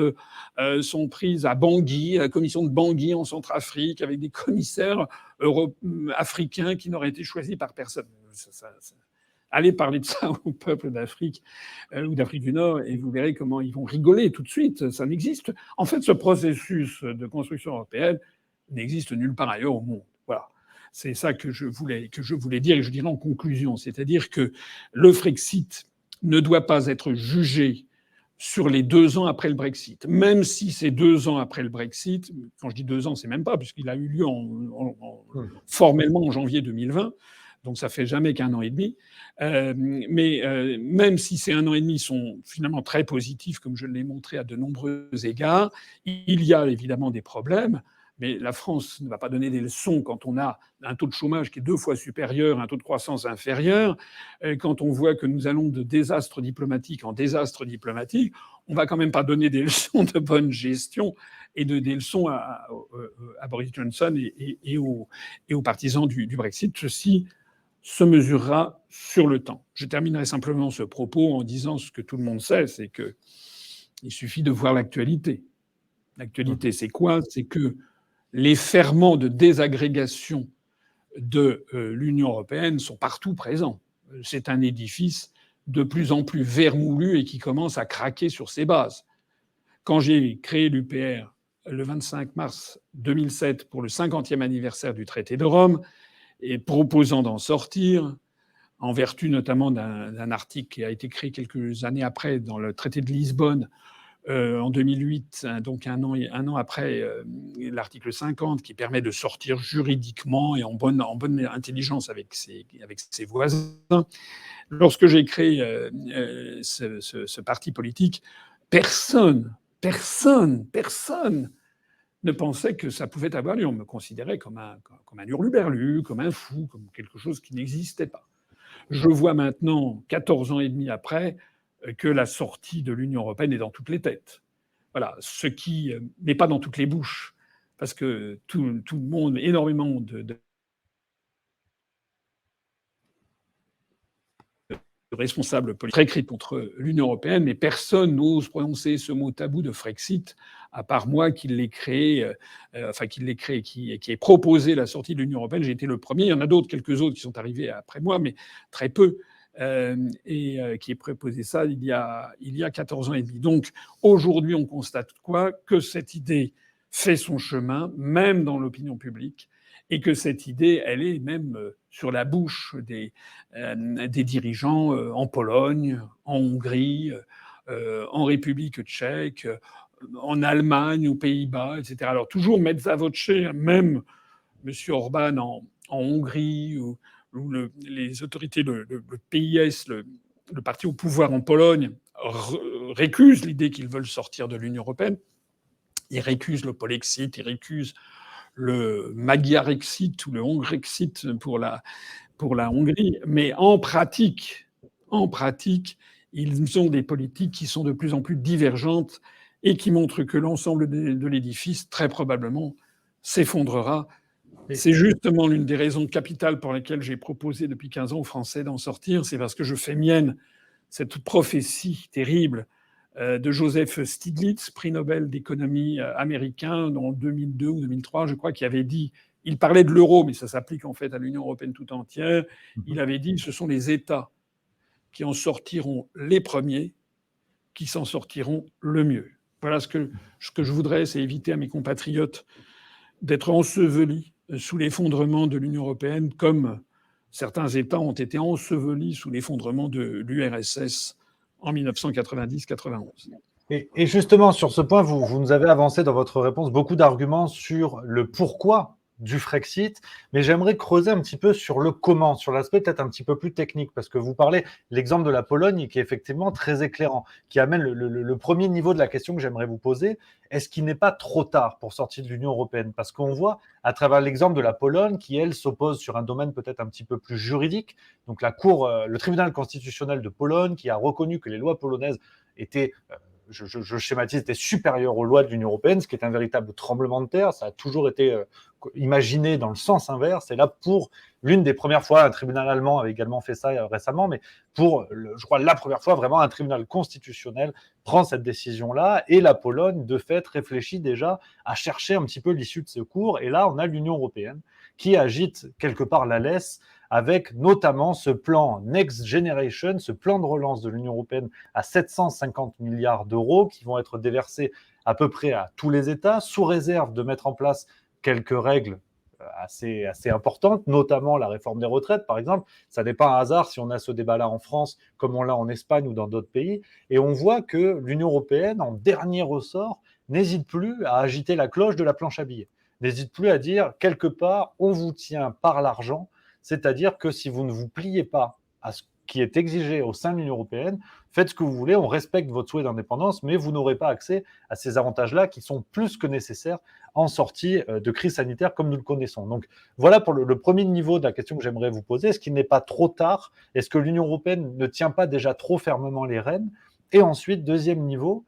à Bangui, à la commission de Bangui en Centrafrique, avec des commissaires africains qui n'auraient été choisis par personne. Allez parler de ça au peuple d'Afrique ou d'Afrique du Nord et vous verrez comment ils vont rigoler tout de suite. Ça n'existe. En fait, ce processus de construction européenne n'existe nulle part ailleurs au monde. Voilà. C'est ça que je voulais dire, et je dirais en conclusion. C'est-à-dire que le Frexit ne doit pas être jugé sur les 2 ans après le Brexit. Même si c'est 2 ans après le Brexit, quand je dis 2 ans, c'est même pas, puisqu'il a eu lieu formellement en janvier 2020. Donc ça fait jamais qu'1 an et demi. Mais même si ces 1 an et demi sont finalement très positifs, comme je l'ai montré à de nombreux égards, il y a évidemment des problèmes. Mais la France ne va pas donner des leçons quand on a un taux de chômage qui est 2 fois supérieur, un taux de croissance inférieur. Quand on voit que nous allons de désastre diplomatique en désastre diplomatique, on va quand même pas donner des leçons de bonne gestion et des leçons à Boris Johnson et aux partisans du Brexit. Ceci se mesurera sur le temps. Je terminerai simplement ce propos en disant ce que tout le monde sait, c'est qu'il suffit de voir l'actualité. L'actualité, c'est quoi? C'est que les ferments de désagrégation de l'Union européenne sont partout présents. C'est un édifice de plus en plus vermoulu et qui commence à craquer sur ses bases. Quand j'ai créé l'UPR le 25 mars 2007 pour le 50e anniversaire du traité de Rome, et proposant d'en sortir, en vertu notamment d'un article qui a été créé quelques années après dans le traité de Lisbonne, en 2008, donc un an après l'article 50, qui permet de sortir juridiquement et en bonne intelligence avec ses voisins. Lorsque j'ai créé ce parti politique, personne ne pensait que ça pouvait avoir lieu. On me considérait comme un hurluberlu, comme un fou, comme quelque chose qui n'existait pas. Je vois maintenant, 14 ans et demi après, que la sortie de l'Union européenne est dans toutes les têtes. Voilà, ce qui n'est pas dans toutes les bouches, parce que tout le monde, énormément de responsables politiques très critiques contre l'Union européenne, mais personne n'ose prononcer ce mot tabou de Frexit, à part moi qui l'ai créé, qui ai proposé la sortie de l'Union européenne. J'ai été le premier. Il y en a d'autres, quelques autres qui sont arrivés après moi, mais très peu. Qui ai proposé ça il y a 14 ans et demi. Donc aujourd'hui, on constate quoi? Que cette idée fait son chemin, même dans l'opinion publique, et que cette idée, elle est même sur la bouche des dirigeants en Pologne, en Hongrie, en République tchèque, en Allemagne, aux Pays-Bas, etc. Alors toujours mezza voce, même M. Orban en Hongrie, où les autorités, le PIS, le parti au pouvoir en Pologne, récusent l'idée qu'ils veulent sortir de l'Union européenne. Ils récusent le Polexit, ils récusent le Magyarexit ou le Hongrexit pour la Hongrie. Mais en pratique, ils ont des politiques qui sont de plus en plus divergentes et qui montrent que l'ensemble de l'édifice, très probablement, s'effondrera. C'est justement l'une des raisons capitales pour lesquelles j'ai proposé depuis 15 ans aux Français d'en sortir. C'est parce que je fais mienne cette prophétie terrible de Joseph Stiglitz, prix Nobel d'économie américain en 2002 ou 2003, je crois, qui avait dit, il parlait de l'euro, mais ça s'applique en fait à l'Union européenne tout entière, il avait dit, ce sont les États qui en sortiront les premiers, qui s'en sortiront le mieux. Voilà ce que je voudrais, c'est éviter à mes compatriotes d'être ensevelis sous l'effondrement de l'Union européenne, comme certains États ont été ensevelis sous l'effondrement de l'URSS en 1990-91. Et justement, sur ce point, vous nous avez avancé dans votre réponse beaucoup d'arguments sur le pourquoi du Frexit, mais j'aimerais creuser un petit peu sur le comment, sur l'aspect peut-être un petit peu plus technique, parce que vous parlez l'exemple de la Pologne qui est effectivement très éclairant, qui amène le premier niveau de la question que j'aimerais vous poser. Est-ce qu'il n'est pas trop tard pour sortir de l'Union européenne? Parce qu'on voit à travers l'exemple de la Pologne qui, elle, s'oppose sur un domaine peut-être un petit peu plus juridique. Donc le tribunal constitutionnel de Pologne qui a reconnu que les lois polonaises étaient je schématise, était supérieur aux lois de l'Union européenne, ce qui est un véritable tremblement de terre. Ça a toujours été imaginé dans le sens inverse. Et là, pour l'une des premières fois, un tribunal allemand avait également fait ça récemment, mais pour, je crois, la première fois, vraiment, un tribunal constitutionnel prend cette décision-là. Et la Pologne, de fait, réfléchit déjà à chercher un petit peu l'issue de ce cours. Et là, on a l'Union européenne qui agite quelque part la laisse avec notamment ce plan Next Generation, ce plan de relance de l'Union européenne à 750 milliards d'euros qui vont être déversés à peu près à tous les États, sous réserve de mettre en place quelques règles assez importantes, notamment la réforme des retraites, par exemple. Ça n'est pas un hasard si on a ce débat-là en France, comme on l'a en Espagne ou dans d'autres pays. Et on voit que l'Union européenne, en dernier ressort, n'hésite plus à agiter la cloche de la planche à billets. N'hésite plus à dire, quelque part, on vous tient par l'argent. C'est-à-dire que si vous ne vous pliez pas à ce qui est exigé au sein de l'Union européenne, faites ce que vous voulez, on respecte votre souhait d'indépendance, mais vous n'aurez pas accès à ces avantages-là qui sont plus que nécessaires en sortie de crise sanitaire comme nous le connaissons. Donc voilà pour le premier niveau de la question que j'aimerais vous poser. Est-ce qu'il n'est pas trop tard? Est-ce que l'Union européenne ne tient pas déjà trop fermement les rênes? Et ensuite, deuxième niveau,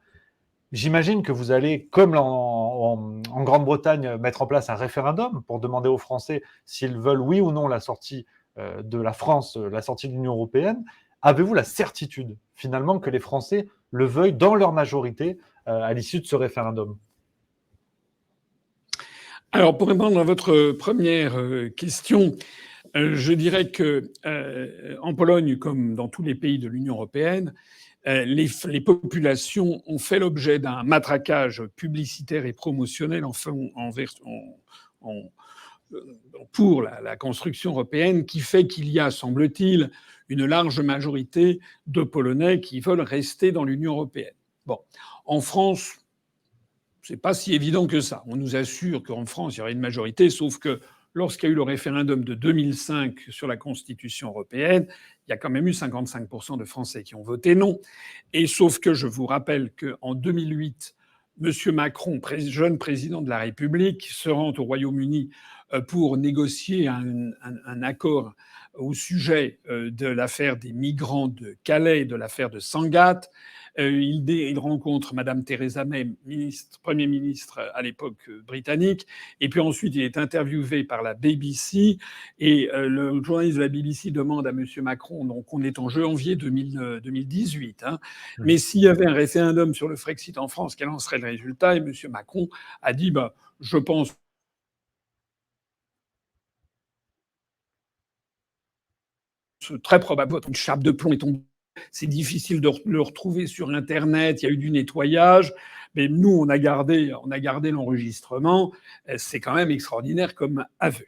j'imagine que vous allez, comme en Grande-Bretagne, mettre en place un référendum pour demander aux Français s'ils veulent oui ou non la sortie de la France, la sortie de l'Union européenne. Avez-vous la certitude, finalement, que les Français le veuillent dans leur majorité à l'issue de ce référendum? Alors, pour répondre à votre première question, je dirais que en Pologne, comme dans tous les pays de l'Union européenne, les populations ont fait l'objet d'un matraquage publicitaire et promotionnel pour la construction européenne qui fait qu'il y a, semble-t-il, une large majorité de Polonais qui veulent rester dans l'Union européenne. Bon, en France, c'est pas si évident que ça. On nous assure qu'en France, il y aurait une majorité, sauf que lorsqu'il y a eu le référendum de 2005 sur la Constitution européenne, il y a quand même eu 55% de Français qui ont voté non. Et sauf que je vous rappelle qu'en 2008, M. Macron, jeune président de la République, se rend au Royaume-Uni pour négocier un accord au sujet de l'affaire des migrants de Calais, de l'affaire de Sangatte. Il rencontre Madame Theresa May, Premier ministre à l'époque britannique, et puis ensuite il est interviewé par la BBC, et le journaliste de la BBC demande à Monsieur Macron, donc on est en janvier 2018, mais s'il y avait un référendum sur le Frexit en France, quel en serait le résultat? Et Monsieur Macron a dit, je pense très probable, une chape de plomb est tombée. C'est difficile de le retrouver sur Internet. Il y a eu du nettoyage, mais nous, on a gardé l'enregistrement. C'est quand même extraordinaire comme aveu.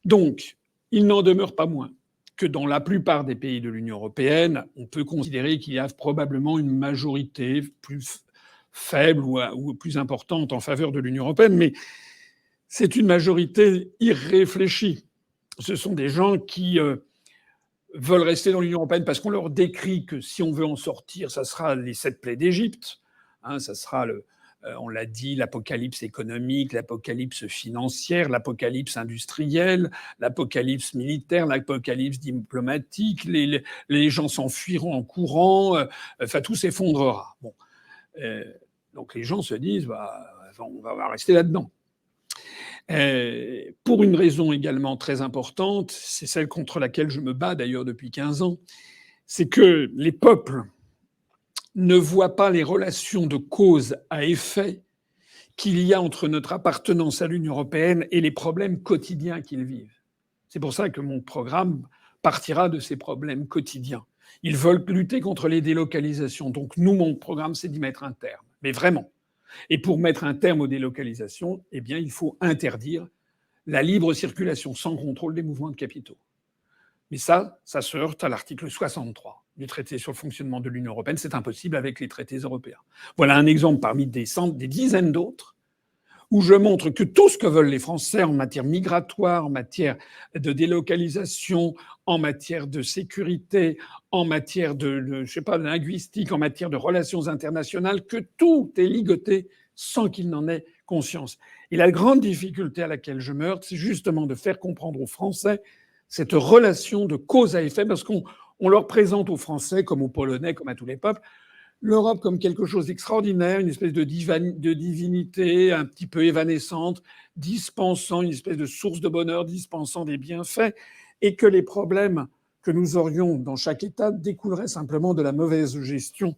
Donc, il n'en demeure pas moins que dans la plupart des pays de l'Union européenne, on peut considérer qu'il y a probablement une majorité plus faible ou plus importante en faveur de l'Union européenne, mais c'est une majorité irréfléchie. Ce sont des gens qui veulent rester dans l'Union européenne parce qu'on leur décrit que si on veut en sortir, ça sera les 7 plaies d'Égypte. Ça sera, on l'a dit, l'apocalypse économique, l'apocalypse financière, l'apocalypse industrielle, l'apocalypse militaire, l'apocalypse diplomatique. Les gens s'enfuiront en courant. Enfin, tout s'effondrera. Bon. Donc les gens se disent, on va rester là-dedans. Pour une raison également très importante, c'est celle contre laquelle je me bats d'ailleurs depuis 15 ans, c'est que les peuples ne voient pas les relations de cause à effet qu'il y a entre notre appartenance à l'Union européenne et les problèmes quotidiens qu'ils vivent. C'est pour ça que mon programme partira de ces problèmes quotidiens. Ils veulent lutter contre les délocalisations. Donc nous, mon programme, c'est d'y mettre un terme. Mais vraiment. Et pour mettre un terme aux délocalisations, eh bien, il faut interdire la libre circulation sans contrôle des mouvements de capitaux. Mais ça se heurte à l'article 63 du traité sur le fonctionnement de l'Union européenne. C'est impossible avec les traités européens. Voilà un exemple parmi des dizaines d'autres où je montre que tout ce que veulent les Français en matière migratoire, en matière de délocalisation, en matière de sécurité, en matière de linguistique, en matière de relations internationales, que tout est ligoté sans qu'il n'en ait conscience. Et la grande difficulté à laquelle je me heurte, c'est justement de faire comprendre aux Français cette relation de cause à effet, parce qu'on leur présente aux Français, comme aux Polonais, comme à tous les peuples, l'Europe comme quelque chose d'extraordinaire, une espèce de divinité un petit peu évanescente, dispensant une espèce de source de bonheur, dispensant des bienfaits, et que les problèmes que nous aurions dans chaque État découleraient simplement de la mauvaise gestion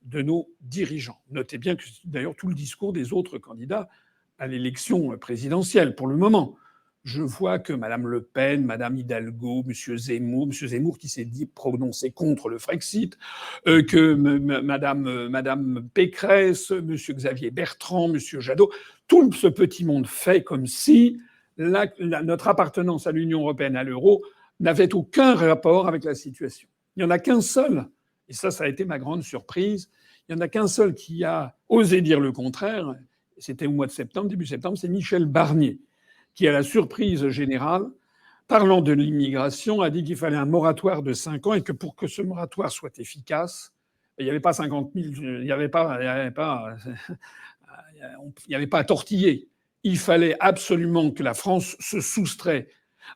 de nos dirigeants. Notez bien que c'est d'ailleurs tout le discours des autres candidats à l'élection présidentielle pour le moment. Je vois que Mme Le Pen, Mme Hidalgo, M. Zemmour qui s'est dit prononcé contre le Frexit, que Mme Pécresse, M. Xavier Bertrand, M. Jadot, tout ce petit monde fait comme si notre appartenance à l'Union européenne, à l'euro, n'avait aucun rapport avec la situation. Il n'y en a qu'un seul, et ça a été ma grande surprise, il n'y en a qu'un seul qui a osé dire le contraire, c'était au mois de septembre, début septembre, c'est Michel Barnier, qui, à la surprise générale, parlant de l'immigration, a dit qu'il fallait un moratoire de 5 ans et que pour que ce moratoire soit efficace, il n'y avait pas 50 000, il n'y avait pas à tortiller. Il fallait absolument que la France se soustrait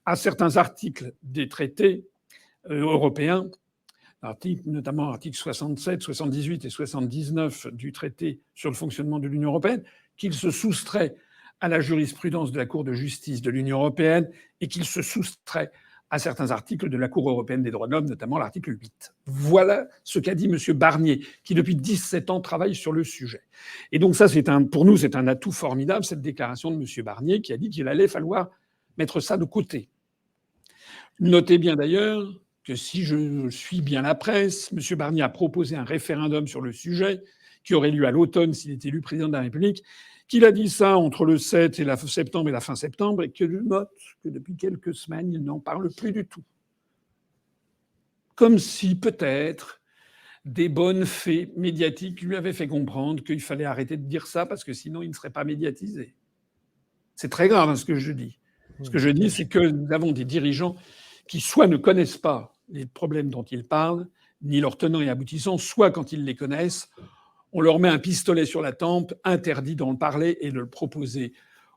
à certains articles des traités européens, notamment articles 67, 78 et 79 du traité sur le fonctionnement de l'Union européenne, qu'il se soustrait à la jurisprudence de la Cour de justice de l'Union européenne et qu'il se soustrait à certains articles de la Cour européenne des droits de l'homme, notamment l'article 8. Voilà ce qu'a dit M. Barnier, qui depuis 17 ans travaille sur le sujet. Et donc ça, pour nous, c'est un atout formidable, cette déclaration de M. Barnier, qui a dit qu'il allait falloir mettre ça de côté. Notez bien d'ailleurs que si je suis bien la presse, M. Barnier a proposé un référendum sur le sujet, qui aurait lieu à l'automne s'il est élu président de la République, qu'il a dit ça entre le 7 et la septembre et la fin septembre, et que je note que depuis quelques semaines, il n'en parle plus du tout. Comme si peut-être des bonnes fées médiatiques lui avaient fait comprendre qu'il fallait arrêter de dire ça parce que sinon il ne serait pas médiatisé. C'est très grave hein, ce que je dis. Ce que je dis, c'est que nous avons des dirigeants qui soit ne connaissent pas les problèmes dont ils parlent, ni leurs tenants et aboutissants, soit quand ils les connaissent, on leur met un pistolet sur la tempe, interdit d'en parler et de le proposer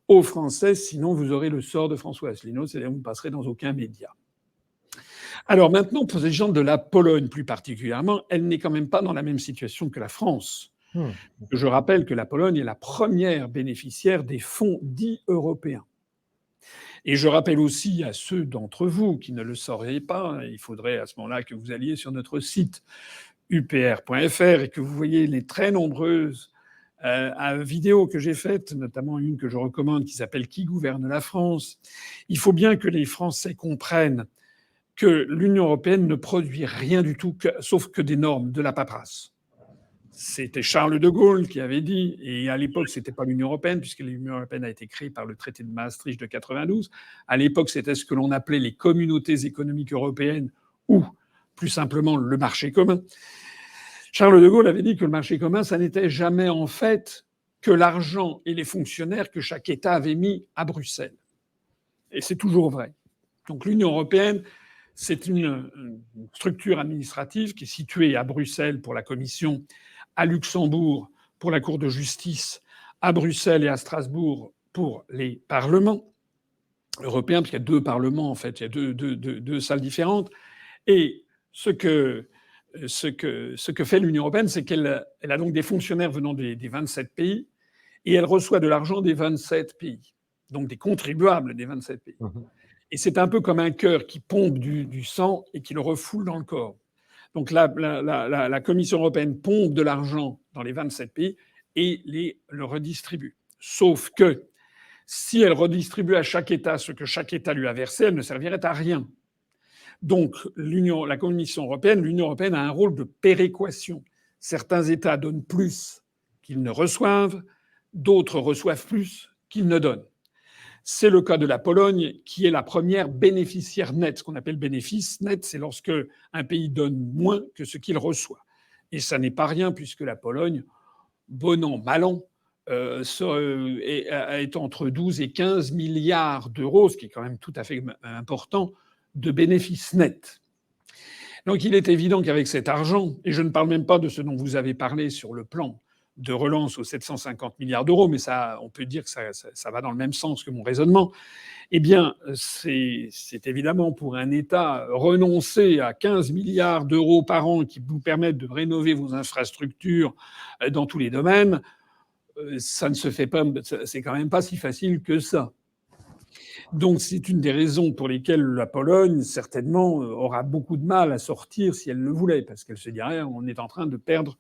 aux Français, sinon vous aurez le sort de François Asselineau, c'est-à-dire vous ne passerez dans aucun média. Alors maintenant, pour les gens de la Pologne plus particulièrement, elle n'est quand même pas dans la même situation que la France. Je rappelle que la Pologne est la première bénéficiaire des fonds dits européens. Et je rappelle aussi à ceux d'entre vous qui ne le sauraient pas, il faudrait à ce moment-là que vous alliez sur notre site upr.fr et que vous voyez les très nombreuses vidéos que j'ai faites, notamment une que je recommande qui s'appelle « Qui gouverne la France ?». Il faut bien que les Français comprennent que l'Union européenne ne produit rien du tout, sauf que des normes, de la paperasse. C'était Charles de Gaulle qui avait dit, et à l'époque, c'était pas l'Union européenne, puisque l'Union européenne a été créée par le traité de Maastricht de 92. À l'époque, c'était ce que l'on appelait les communautés économiques européennes, ou plus simplement le marché commun. Charles de Gaulle avait dit que le marché commun, ça n'était jamais en fait que l'argent et les fonctionnaires que chaque État avait mis à Bruxelles. Et c'est toujours vrai. Donc l'Union européenne, c'est une structure administrative qui est située à Bruxelles pour la Commission, à Luxembourg pour la Cour de justice, à Bruxelles et à Strasbourg pour les parlements européens, parce qu'il y a deux parlements en fait, il y a deux salles différentes. Et ce que fait l'Union européenne, c'est qu'elle a donc des fonctionnaires venant des 27 pays et elle reçoit de l'argent des 27 pays, donc des contribuables des 27 pays. Et c'est un peu comme un cœur qui pompe du sang et qui le refoule dans le corps. Donc la Commission européenne pompe de l'argent dans les 27 pays et le redistribue. Sauf que si elle redistribue à chaque État ce que chaque État lui a versé, elle ne servirait à rien. Donc la Commission européenne, l'Union européenne a un rôle de péréquation. Certains États donnent plus qu'ils ne reçoivent, d'autres reçoivent plus qu'ils ne donnent. C'est le cas de la Pologne, qui est la première bénéficiaire nette. Ce qu'on appelle bénéfice net, c'est lorsque un pays donne moins que ce qu'il reçoit. Et ça n'est pas rien, puisque la Pologne, bon an, mal an, est entre 12 et 15 milliards d'euros, ce qui est quand même tout à fait important, de bénéfices nets. Donc il est évident qu'avec cet argent, et je ne parle même pas de ce dont vous avez parlé sur le plan de relance aux 750 milliards d'euros, mais ça, on peut dire que ça va dans le même sens que mon raisonnement, eh bien, c'est évidemment pour un État renoncer à 15 milliards d'euros par an qui vous permettent de rénover vos infrastructures dans tous les domaines, ça ne se fait pas, c'est quand même pas si facile que ça. Donc c'est une des raisons pour lesquelles la Pologne, certainement, aura beaucoup de mal à sortir si elle le voulait, parce qu'elle se dirait on est en train de perdre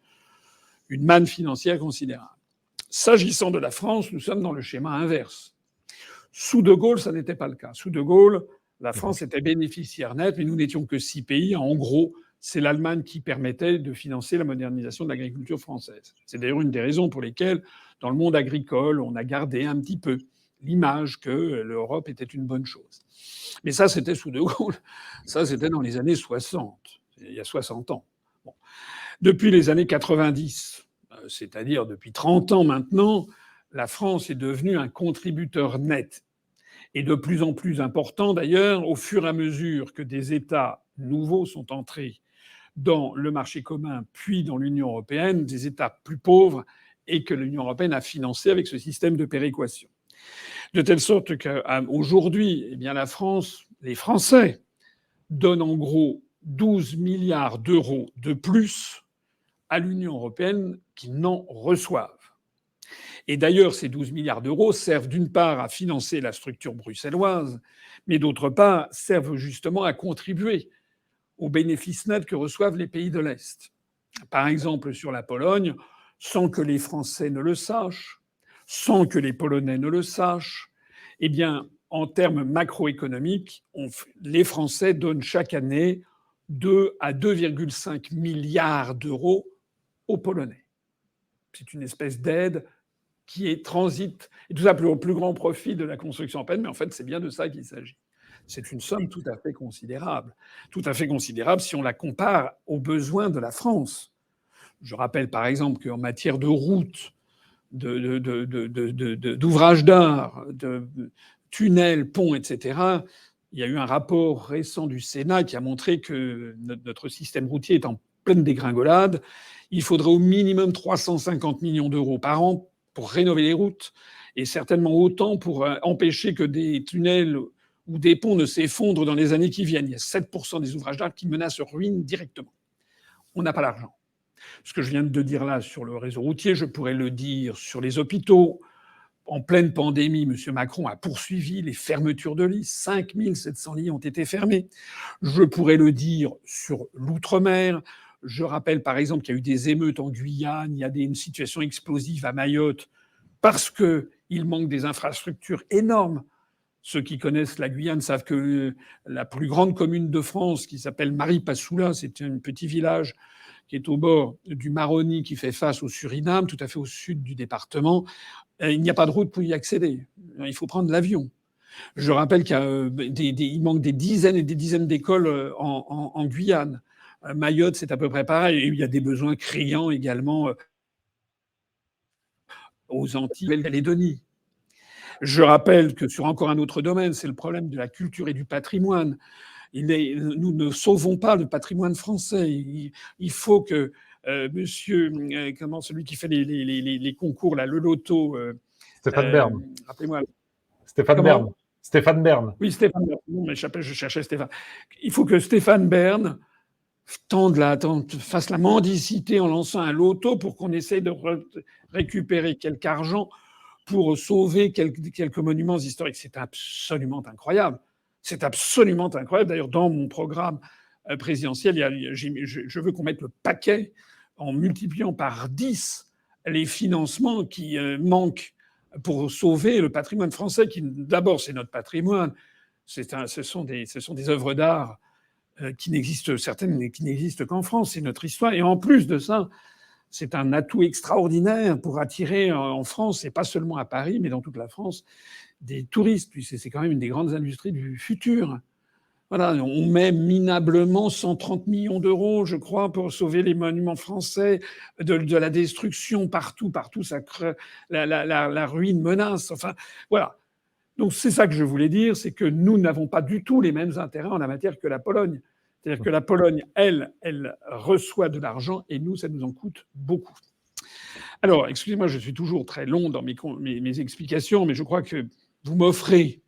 une manne financière considérable. S'agissant de la France, nous sommes dans le schéma inverse. Sous De Gaulle, ça n'était pas le cas. Sous De Gaulle, la France était bénéficiaire nette, mais nous n'étions que 6 pays. En gros, c'est l'Allemagne qui permettait de financer la modernisation de l'agriculture française. C'est d'ailleurs une des raisons pour lesquelles, dans le monde agricole, on a gardé un petit peu l'image que l'Europe était une bonne chose. Mais ça, c'était sous De Gaulle. Ça, c'était dans les années 60, il y a 60 ans. Bon. Depuis les années 90, c'est-à-dire depuis 30 ans maintenant, la France est devenue un contributeur net. Et de plus en plus important, d'ailleurs, au fur et à mesure que des États nouveaux sont entrés dans le marché commun, puis dans l'Union européenne, des États plus pauvres, et que l'Union européenne a financé avec ce système de péréquation. De telle sorte qu'aujourd'hui, eh bien, la France, les Français, donnent en gros 12 milliards d'euros de plus à l'Union européenne qu'ils n'en reçoivent. Et d'ailleurs, ces 12 milliards d'euros servent d'une part à financer la structure bruxelloise, mais d'autre part servent justement à contribuer aux bénéfices nets que reçoivent les pays de l'Est. Par exemple, sur la Pologne, sans que les Français ne le sachent, sans que les Polonais ne le sachent, eh bien, en termes macroéconomiques, les Français donnent chaque année 2 à 2,5 milliards d'euros aux Polonais. C'est une espèce d'aide qui est transite, et tout ça pour le plus grand profit de la construction européenne, mais en fait, c'est bien de ça qu'il s'agit. C'est une somme tout à fait considérable si on la compare aux besoins de la France. Je rappelle par exemple qu'en matière de routes, d'ouvrages d'art, de tunnels, ponts, etc., il y a eu un rapport récent du Sénat qui a montré que notre système routier est en pleine dégringolade. Il faudrait au minimum 350 millions d'euros par an pour rénover les routes, et certainement autant pour empêcher que des tunnels ou des ponts ne s'effondrent dans les années qui viennent. Il y a 7% des ouvrages d'art qui menacent ruine directement. On n'a pas l'argent. Ce que je viens de dire là sur le réseau routier, je pourrais le dire sur les hôpitaux. En pleine pandémie, M. Macron a poursuivi les fermetures de lits. 5700 lits ont été fermés. Je pourrais le dire sur l'outre-mer. Je rappelle par exemple qu'il y a eu des émeutes en Guyane, il y a une situation explosive à Mayotte parce qu'il manque des infrastructures énormes. Ceux qui connaissent la Guyane savent que la plus grande commune de France, qui s'appelle Maripasoula, c'est un petit village qui est au bord du Maroni, qui fait face au Suriname, tout à fait au sud du département. Il n'y a pas de route pour y accéder. Il faut prendre l'avion. Je rappelle qu'il manque des dizaines et des dizaines d'écoles en Guyane. Mayotte, c'est à peu près pareil. Et il y a des besoins criants également aux Antilles, Nouvelle-Calédonie. Je rappelle que sur encore un autre domaine, c'est le problème de la culture et du patrimoine. Nous ne sauvons pas le patrimoine français. Il faut que celui qui fait les concours, là, le loto. Stéphane Bern. Rappelez-moi. Stéphane Bern. Stéphane Bern. Oui, Stéphane Bern. Non, mais je cherchais Stéphane. Il faut que Stéphane Bern fasse la mendicité en lançant un loto pour qu'on essaye de récupérer quelque argent pour sauver quelques monuments historiques. C'est absolument incroyable. C'est absolument incroyable. D'ailleurs, dans mon programme présidentiel, je veux qu'on mette le paquet en multipliant par 10 les financements qui manquent pour sauver le patrimoine français, qui d'abord c'est notre patrimoine. Ce sont des œuvres d'art qui n'existent certaines qui n'existent qu'en France. C'est notre histoire. Et en plus de ça, c'est un atout extraordinaire pour attirer en France, et pas seulement à Paris, mais dans toute la France, des touristes. Puis c'est quand même une des grandes industries du futur. Voilà, on met minablement 130 millions d'euros, je crois, pour sauver les monuments français de la destruction partout, ça la ruine menace. Enfin, voilà. Donc c'est ça que je voulais dire, c'est que nous n'avons pas du tout les mêmes intérêts en la matière que la Pologne. C'est-à-dire que la Pologne, elle reçoit de l'argent et nous, ça nous en coûte beaucoup. Alors, excusez-moi, je suis toujours très long dans mes explications, mais je crois que vous m'offrez,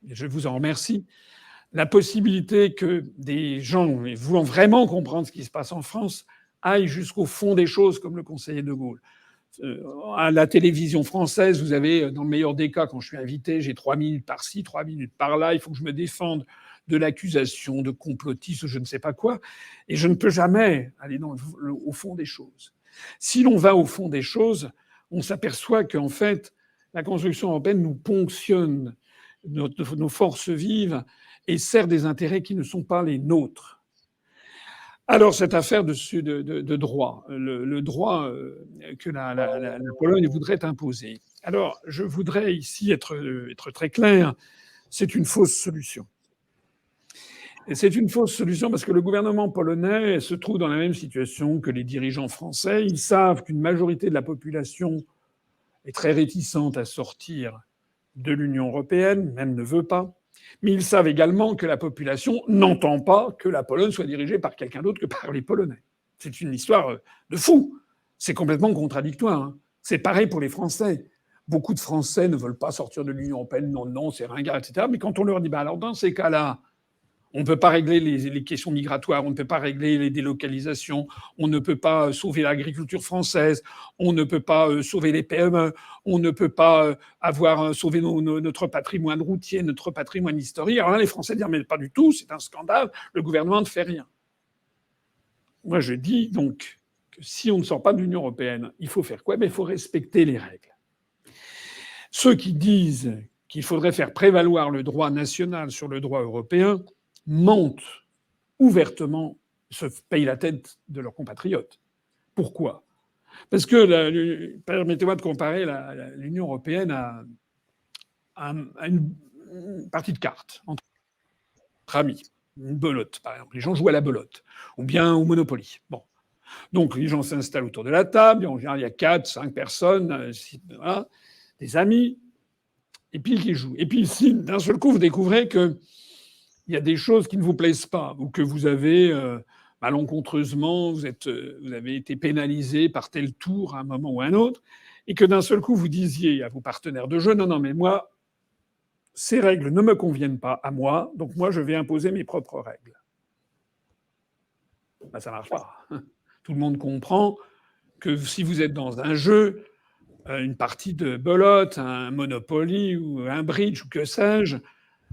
et je vous en remercie, la possibilité que des gens voulant vraiment comprendre ce qui se passe en France aillent jusqu'au fond des choses, comme le conseiller de Gaulle. À la télévision française, vous avez, dans le meilleur des cas, quand je suis invité, j'ai 3 minutes par-ci, 3 minutes par-là, il faut que je me défende de l'accusation de complotiste ou je ne sais pas quoi, et je ne peux jamais aller au fond des choses. Si l'on va au fond des choses, on s'aperçoit qu'en fait, la construction européenne nous ponctionne nos forces vives et sert des intérêts qui ne sont pas les nôtres. Alors, cette affaire de droit, le droit que la Pologne voudrait imposer. Alors, je voudrais ici être très clair, c'est une fausse solution. Et c'est une fausse solution parce que le gouvernement polonais se trouve dans la même situation que les dirigeants français. Ils savent qu'une majorité de la population est très réticente à sortir de l'Union européenne, même ne veut pas. Mais ils savent également que la population n'entend pas que la Pologne soit dirigée par quelqu'un d'autre que par les Polonais. C'est une histoire de fou. C'est complètement contradictoire. Hein. C'est pareil pour les Français. Beaucoup de Français ne veulent pas sortir de l'Union européenne. Non, non, c'est ringard, etc. Mais quand on leur dit, bah alors dans ces cas-là, on ne peut pas régler les questions migratoires, on ne peut pas régler les délocalisations, on ne peut pas sauver l'agriculture française, on ne peut pas sauver les PME, on ne peut pas sauver notre patrimoine routier, notre patrimoine historique. Alors là, les Français disent mais pas du tout, c'est un scandale, le gouvernement ne fait rien. Moi, je dis donc que si on ne sort pas de l'Union européenne, il faut faire quoi? Il faut respecter les règles. Ceux qui disent qu'il faudrait faire prévaloir le droit national sur le droit européen mentent ouvertement, se payent la tête de leurs compatriotes. Pourquoi? Parce que, permettez-moi de comparer l'Union européenne à une partie de cartes entre amis, une belote, par exemple. Les gens jouent à la belote, ou bien au Monopoly. Bon. Donc, les gens s'installent autour de la table, et en général, il y a 4, 5 personnes, voilà, des amis, et puis qui jouent. Et puis, si d'un seul coup, vous découvrez que il y a des choses qui ne vous plaisent pas, ou que vous avez malencontreusement, vous avez été pénalisé par tel tour à un moment ou à un autre, et que d'un seul coup vous disiez à vos partenaires de jeu, non, mais moi, ces règles ne me conviennent pas à moi, donc moi je vais imposer mes propres règles. Ben, ça ne marche pas. Tout le monde comprend que si vous êtes dans un jeu, une partie de belote, un Monopoly ou un bridge ou que sais-je,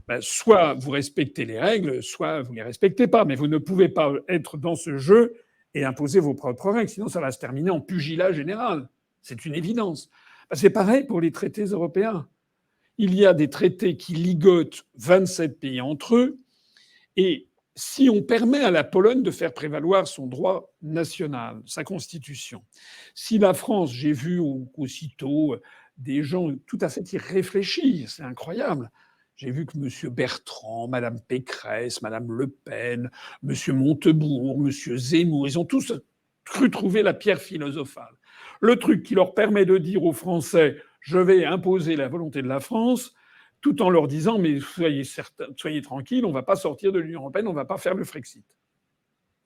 ben, soit vous respectez les règles, soit vous ne les respectez pas. Mais vous ne pouvez pas être dans ce jeu et imposer vos propres règles, sinon ça va se terminer en pugilat général. C'est une évidence. Ben, c'est pareil pour les traités européens. Il y a des traités qui ligotent 27 pays entre eux, et si on permet à la Pologne de faire prévaloir son droit national, sa constitution, si la France, j'ai vu aussitôt des gens tout à fait irréfléchis, c'est incroyable. J'ai vu que M. Bertrand, Mme Pécresse, Mme Le Pen, M. Montebourg, M. Zemmour, ils ont tous cru trouver la pierre philosophale. Le truc qui leur permet de dire aux Français « je vais imposer la volonté de la France », tout en leur disant « mais soyez tranquilles, on ne va pas sortir de l'Union européenne, on ne va pas faire le Frexit ».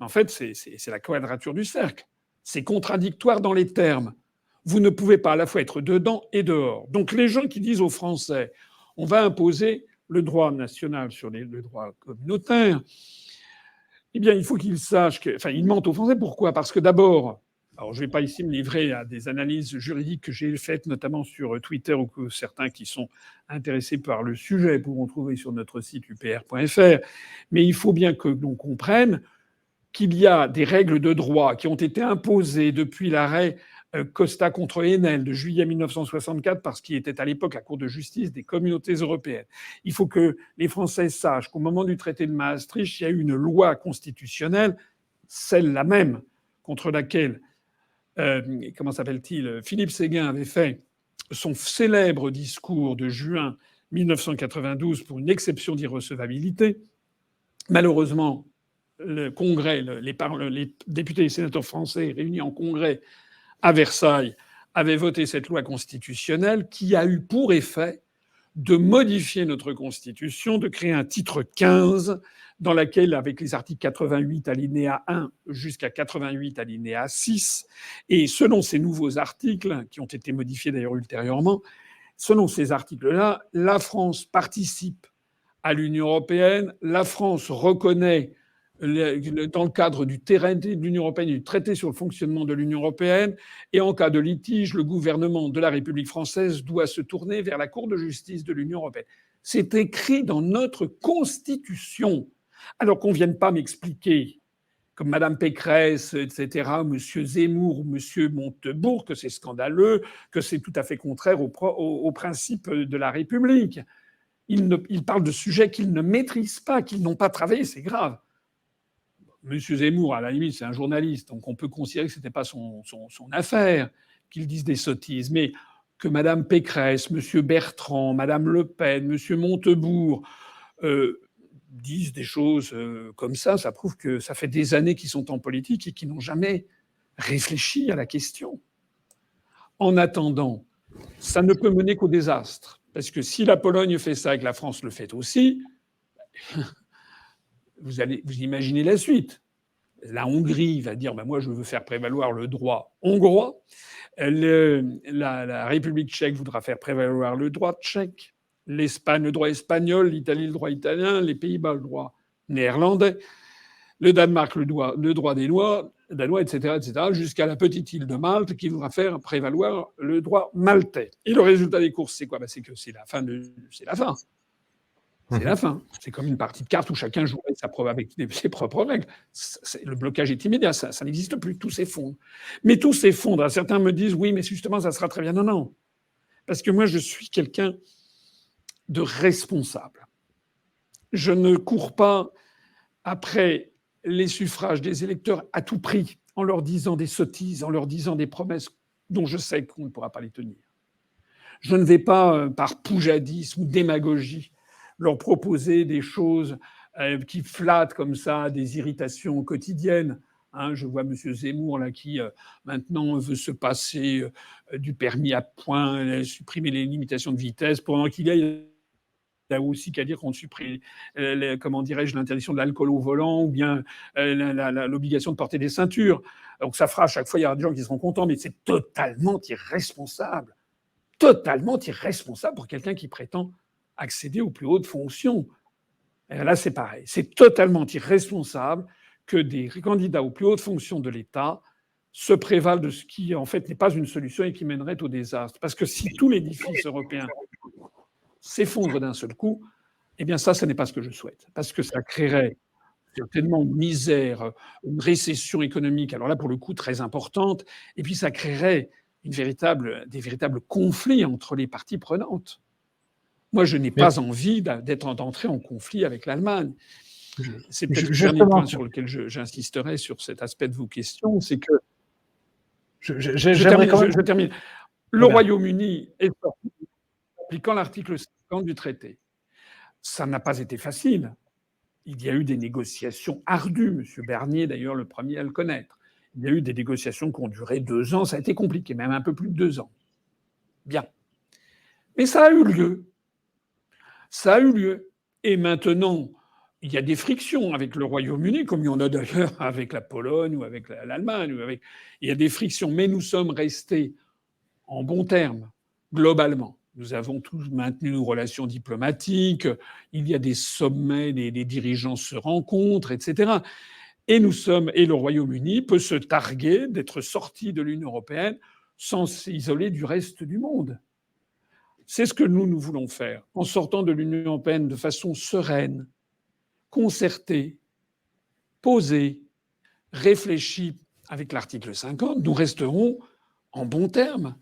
En fait, c'est la quadrature du cercle. C'est contradictoire dans les termes. Vous ne pouvez pas à la fois être dedans et dehors. Donc les gens qui disent aux Français on va imposer le droit national sur le droit communautaire, eh bien, il faut qu'ils sachent que... Enfin, ils mentent aux Français. Pourquoi? Parce que d'abord, alors je ne vais pas ici me livrer à des analyses juridiques que j'ai faites, notamment sur Twitter, ou que certains qui sont intéressés par le sujet pourront trouver sur notre site upr.fr, mais il faut bien que l'on comprenne qu'il y a des règles de droit qui ont été imposées depuis l'arrêt Costa contre Enel de juillet 1964, parce qu'il était à l'époque la Cour de justice des communautés européennes. Il faut que les Français sachent qu'au moment du traité de Maastricht, il y a eu une loi constitutionnelle, celle-là même, contre laquelle, comment s'appelle-t-il, Philippe Séguin avait fait son célèbre discours de juin 1992 pour une exception d'irrecevabilité. Malheureusement, le Congrès, les députés et sénateurs français réunis en Congrès à Versailles avaient voté cette loi constitutionnelle qui a eu pour effet de modifier notre Constitution, de créer un titre 15 dans lequel, avec les articles 88 alinéa 1 jusqu'à 88 alinéa 6, et selon ces nouveaux articles, qui ont été modifiés d'ailleurs ultérieurement, selon ces articles-là, la France participe à l'Union européenne, la France reconnaît dans le cadre du traité de l'Union européenne, du traité sur le fonctionnement de l'Union européenne, et en cas de litige, le gouvernement de la République française doit se tourner vers la Cour de justice de l'Union européenne. C'est écrit dans notre Constitution. Alors qu'on ne vienne pas m'expliquer, comme Mme Pécresse, etc., M. Zemmour ou M. Montebourg, que c'est scandaleux, que c'est tout à fait contraire aux principes de la République. Ils parlent de sujets qu'ils ne maîtrisent pas, qu'ils n'ont pas travaillé, c'est grave. Monsieur Zemmour, à la limite, c'est un journaliste, donc on peut considérer que ce n'était pas son affaire qu'il dise des sottises. Mais que Mme Pécresse, M. Bertrand, Mme Le Pen, M. Montebourg disent des choses comme ça prouve que ça fait des années qu'ils sont en politique et qu'ils n'ont jamais réfléchi à la question. En attendant, ça ne peut mener qu'au désastre. Parce que si la Pologne fait ça et que la France le fait aussi, vous imaginez la suite. La Hongrie va dire moi, je veux faire prévaloir le droit hongrois. La République tchèque voudra faire prévaloir le droit tchèque. L'Espagne, le droit espagnol. L'Italie, le droit italien. Les Pays-Bas, le droit néerlandais. Le Danemark, le droit danois, etc., jusqu'à la petite île de Malte qui voudra faire prévaloir le droit maltais. Et le résultat des courses, c'est quoi ? C'est que c'est la fin. C'est la fin. C'est la fin. C'est comme une partie de cartes où chacun joue avec ses propres règles. Le blocage est immédiat, ça n'existe plus, tout s'effondre. Mais tout s'effondre. Certains me disent, oui, mais justement, ça sera très bien. Non, non. Parce que moi, je suis quelqu'un de responsable. Je ne cours pas après les suffrages des électeurs à tout prix, en leur disant des sottises, en leur disant des promesses dont je sais qu'on ne pourra pas les tenir. Je ne vais pas, par poujadisme ou démagogie, leur proposer des choses qui flattent comme ça des irritations quotidiennes. Je vois M. Zemmour là, qui maintenant veut se passer du permis à points, supprimer les limitations de vitesse, pendant qu'il y a aussi qu'à dire qu'on supprime, l'interdiction de l'alcool au volant ou bien l'obligation de porter des ceintures. Donc ça fera à chaque fois, il y aura des gens qui seront contents, mais c'est totalement irresponsable pour quelqu'un qui prétend accéder aux plus hautes fonctions. Et là, c'est pareil. C'est totalement irresponsable que des candidats aux plus hautes fonctions de l'État se prévalent de ce qui, en fait, n'est pas une solution et qui mènerait au désastre. Parce que si tout l'édifice européen s'effondre d'un seul coup, eh bien ça n'est pas ce que je souhaite. Parce que ça créerait certainement une misère, une récession économique, alors là, pour le coup, très importante, et puis ça créerait des véritables conflits entre les parties prenantes. Moi, je n'ai pas envie d'entrer en conflit avec l'Allemagne. C'est peut-être le dernier point sur lequel j'insisterai sur cet aspect de vos questions, c'est que je termine. Le Royaume-Uni est sorti en appliquant l'article 50 du traité. Ça n'a pas été facile. Il y a eu des négociations ardues. M. Barnier, d'ailleurs, le premier à le connaître. Il y a eu des négociations qui ont duré 2 ans. Ça a été compliqué, même un peu plus de 2 ans. Bien. Mais ça a eu lieu. Ça a eu lieu. Et maintenant, il y a des frictions avec le Royaume-Uni, comme il y en a d'ailleurs avec la Pologne ou avec l'Allemagne. Il y a des frictions, mais nous sommes restés en bons termes, globalement. Nous avons tous maintenu nos relations diplomatiques. Il y a des sommets, les dirigeants se rencontrent, etc. Et le Royaume-Uni peut se targuer d'être sorti de l'Union européenne sans s'isoler du reste du monde. C'est ce que nous voulons faire, en sortant de l'Union européenne de façon sereine, concertée, posée, réfléchie avec l'article 50. Nous resterons en bons termes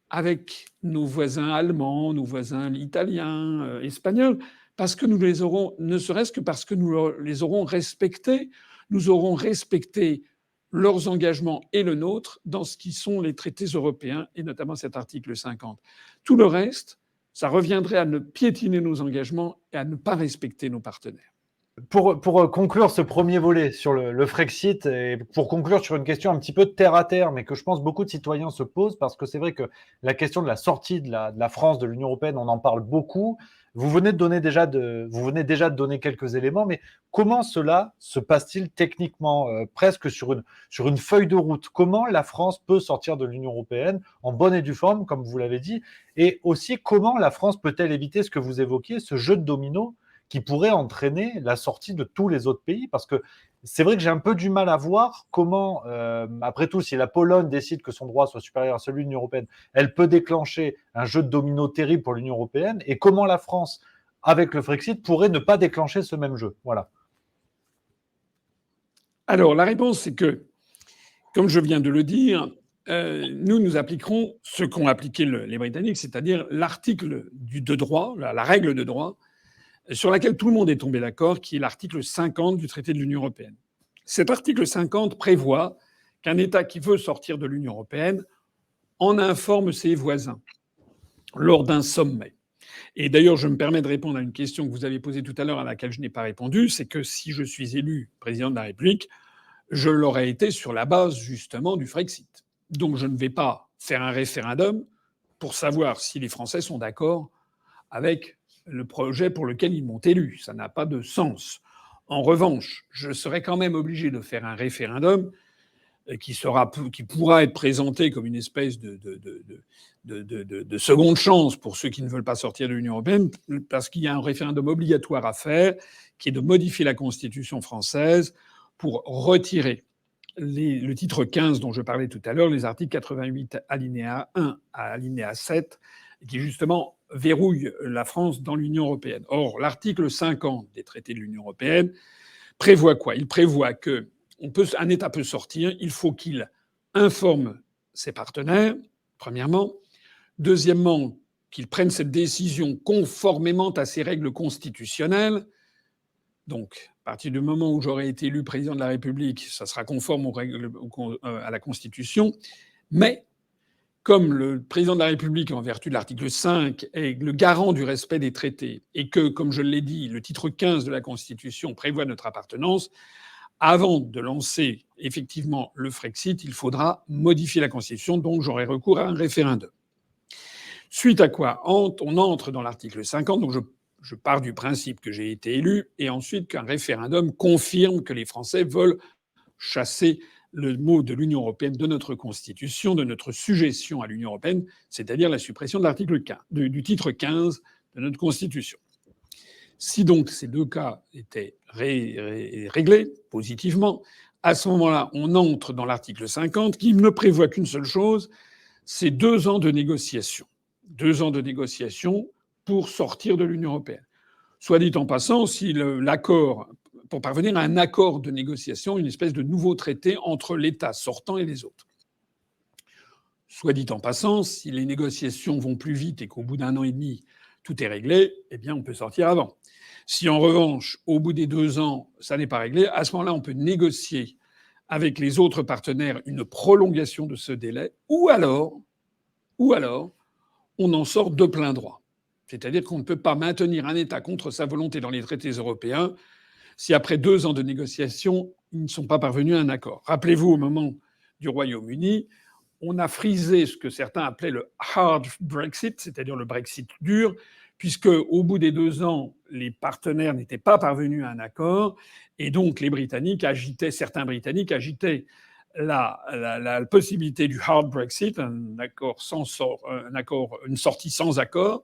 avec nos voisins allemands, nos voisins italiens, espagnols, parce que nous les aurons, ne serait-ce que parce que nous les aurons respectés. Nous aurons respecté leurs engagements et le nôtre dans ce qui sont les traités européens, et notamment cet article 50. Tout le reste, ça reviendrait à ne piétiner nos engagements et à ne pas respecter nos partenaires. Pour conclure ce premier volet sur le Frexit et pour conclure sur une question un petit peu terre à terre, mais que je pense beaucoup de citoyens se posent, parce que c'est vrai que la question de la sortie de la France de l'Union européenne, on en parle beaucoup. Vous venez déjà de donner quelques éléments, mais comment cela se passe-t-il techniquement, presque sur une feuille de route? Comment la France peut sortir de l'Union européenne en bonne et due forme, comme vous l'avez dit? Et aussi, comment la France peut-elle éviter ce que vous évoquiez, ce jeu de domino qui pourrait entraîner la sortie de tous les autres pays? Parce que c'est vrai que j'ai un peu du mal à voir comment, après tout, si la Pologne décide que son droit soit supérieur à celui de l'Union européenne, elle peut déclencher un jeu de domino terrible pour l'Union européenne, et comment la France, avec le Frexit, pourrait ne pas déclencher ce même jeu. Voilà. Alors, la réponse, c'est que, comme je viens de le dire, nous appliquerons ce qu'ont appliqué les Britanniques, c'est-à-dire l'article de droit, la règle de droit, sur laquelle tout le monde est tombé d'accord, qui est l'article 50 du traité de l'Union européenne. Cet article 50 prévoit qu'un État qui veut sortir de l'Union européenne en informe ses voisins lors d'un sommet. Et d'ailleurs, je me permets de répondre à une question que vous avez posée tout à l'heure à laquelle je n'ai pas répondu, c'est que si je suis élu président de la République, je l'aurais été sur la base justement du Frexit. Donc je ne vais pas faire un référendum pour savoir si les Français sont d'accord avec le projet pour lequel ils m'ont élu. Ça n'a pas de sens. En revanche, je serai quand même obligé de faire un référendum qui pourra être présenté comme une espèce de seconde chance pour ceux qui ne veulent pas sortir de l'Union européenne, parce qu'il y a un référendum obligatoire à faire, qui est de modifier la Constitution française pour retirer le titre 15 dont je parlais tout à l'heure, les articles 88 alinéa 1 à alinéa 7, qui justement verrouillent la France dans l'Union européenne. Or, l'article 50 des traités de l'Union européenne prévoit quoi? Il prévoit que un État peut sortir, il faut qu'il informe ses partenaires, premièrement. Deuxièmement, qu'il prenne cette décision conformément à ses règles constitutionnelles. Donc, à partir du moment où j'aurai été élu président de la République, ça sera conforme aux règles, à la Constitution. Mais, comme le président de la République, en vertu de l'article 5, est le garant du respect des traités, et que, comme je l'ai dit, le titre 15 de la Constitution prévoit notre appartenance, avant de lancer effectivement le Frexit, il faudra modifier la Constitution, donc j'aurai recours à un référendum. Suite à quoi on entre dans l'article 50, donc je pars du principe que j'ai été élu, et ensuite qu'un référendum confirme que les Français veulent chasser le mot de l'Union européenne de notre Constitution, de notre sujétion à l'Union européenne, c'est-à-dire la suppression de l'article 15, du titre 15 de notre Constitution. Si donc ces deux cas étaient réglés positivement, à ce moment-là, on entre dans l'article 50 qui ne prévoit qu'une seule chose, c'est 2 ans de négociation. 2 ans de négociation pour sortir de l'Union européenne. Soit dit en passant, si pour parvenir à un accord de négociation, une espèce de nouveau traité entre l'État sortant et les autres. Soit dit en passant, si les négociations vont plus vite et qu'au bout d'1 an et demi, tout est réglé, eh bien, on peut sortir avant. Si en revanche, au bout des 2 ans, ça n'est pas réglé, à ce moment-là, on peut négocier avec les autres partenaires une prolongation de ce délai, ou alors, on en sort de plein droit. C'est-à-dire qu'on ne peut pas maintenir un État contre sa volonté dans les traités européens si après 2 ans de négociation, ils ne sont pas parvenus à un accord. Rappelez-vous, au moment du Royaume-Uni, on a frisé ce que certains appelaient le hard Brexit, c'est-à-dire le Brexit dur, puisque au bout des 2 ans, les partenaires n'étaient pas parvenus à un accord, et donc certains Britanniques agitaient la possibilité du hard Brexit, une sortie sans accord,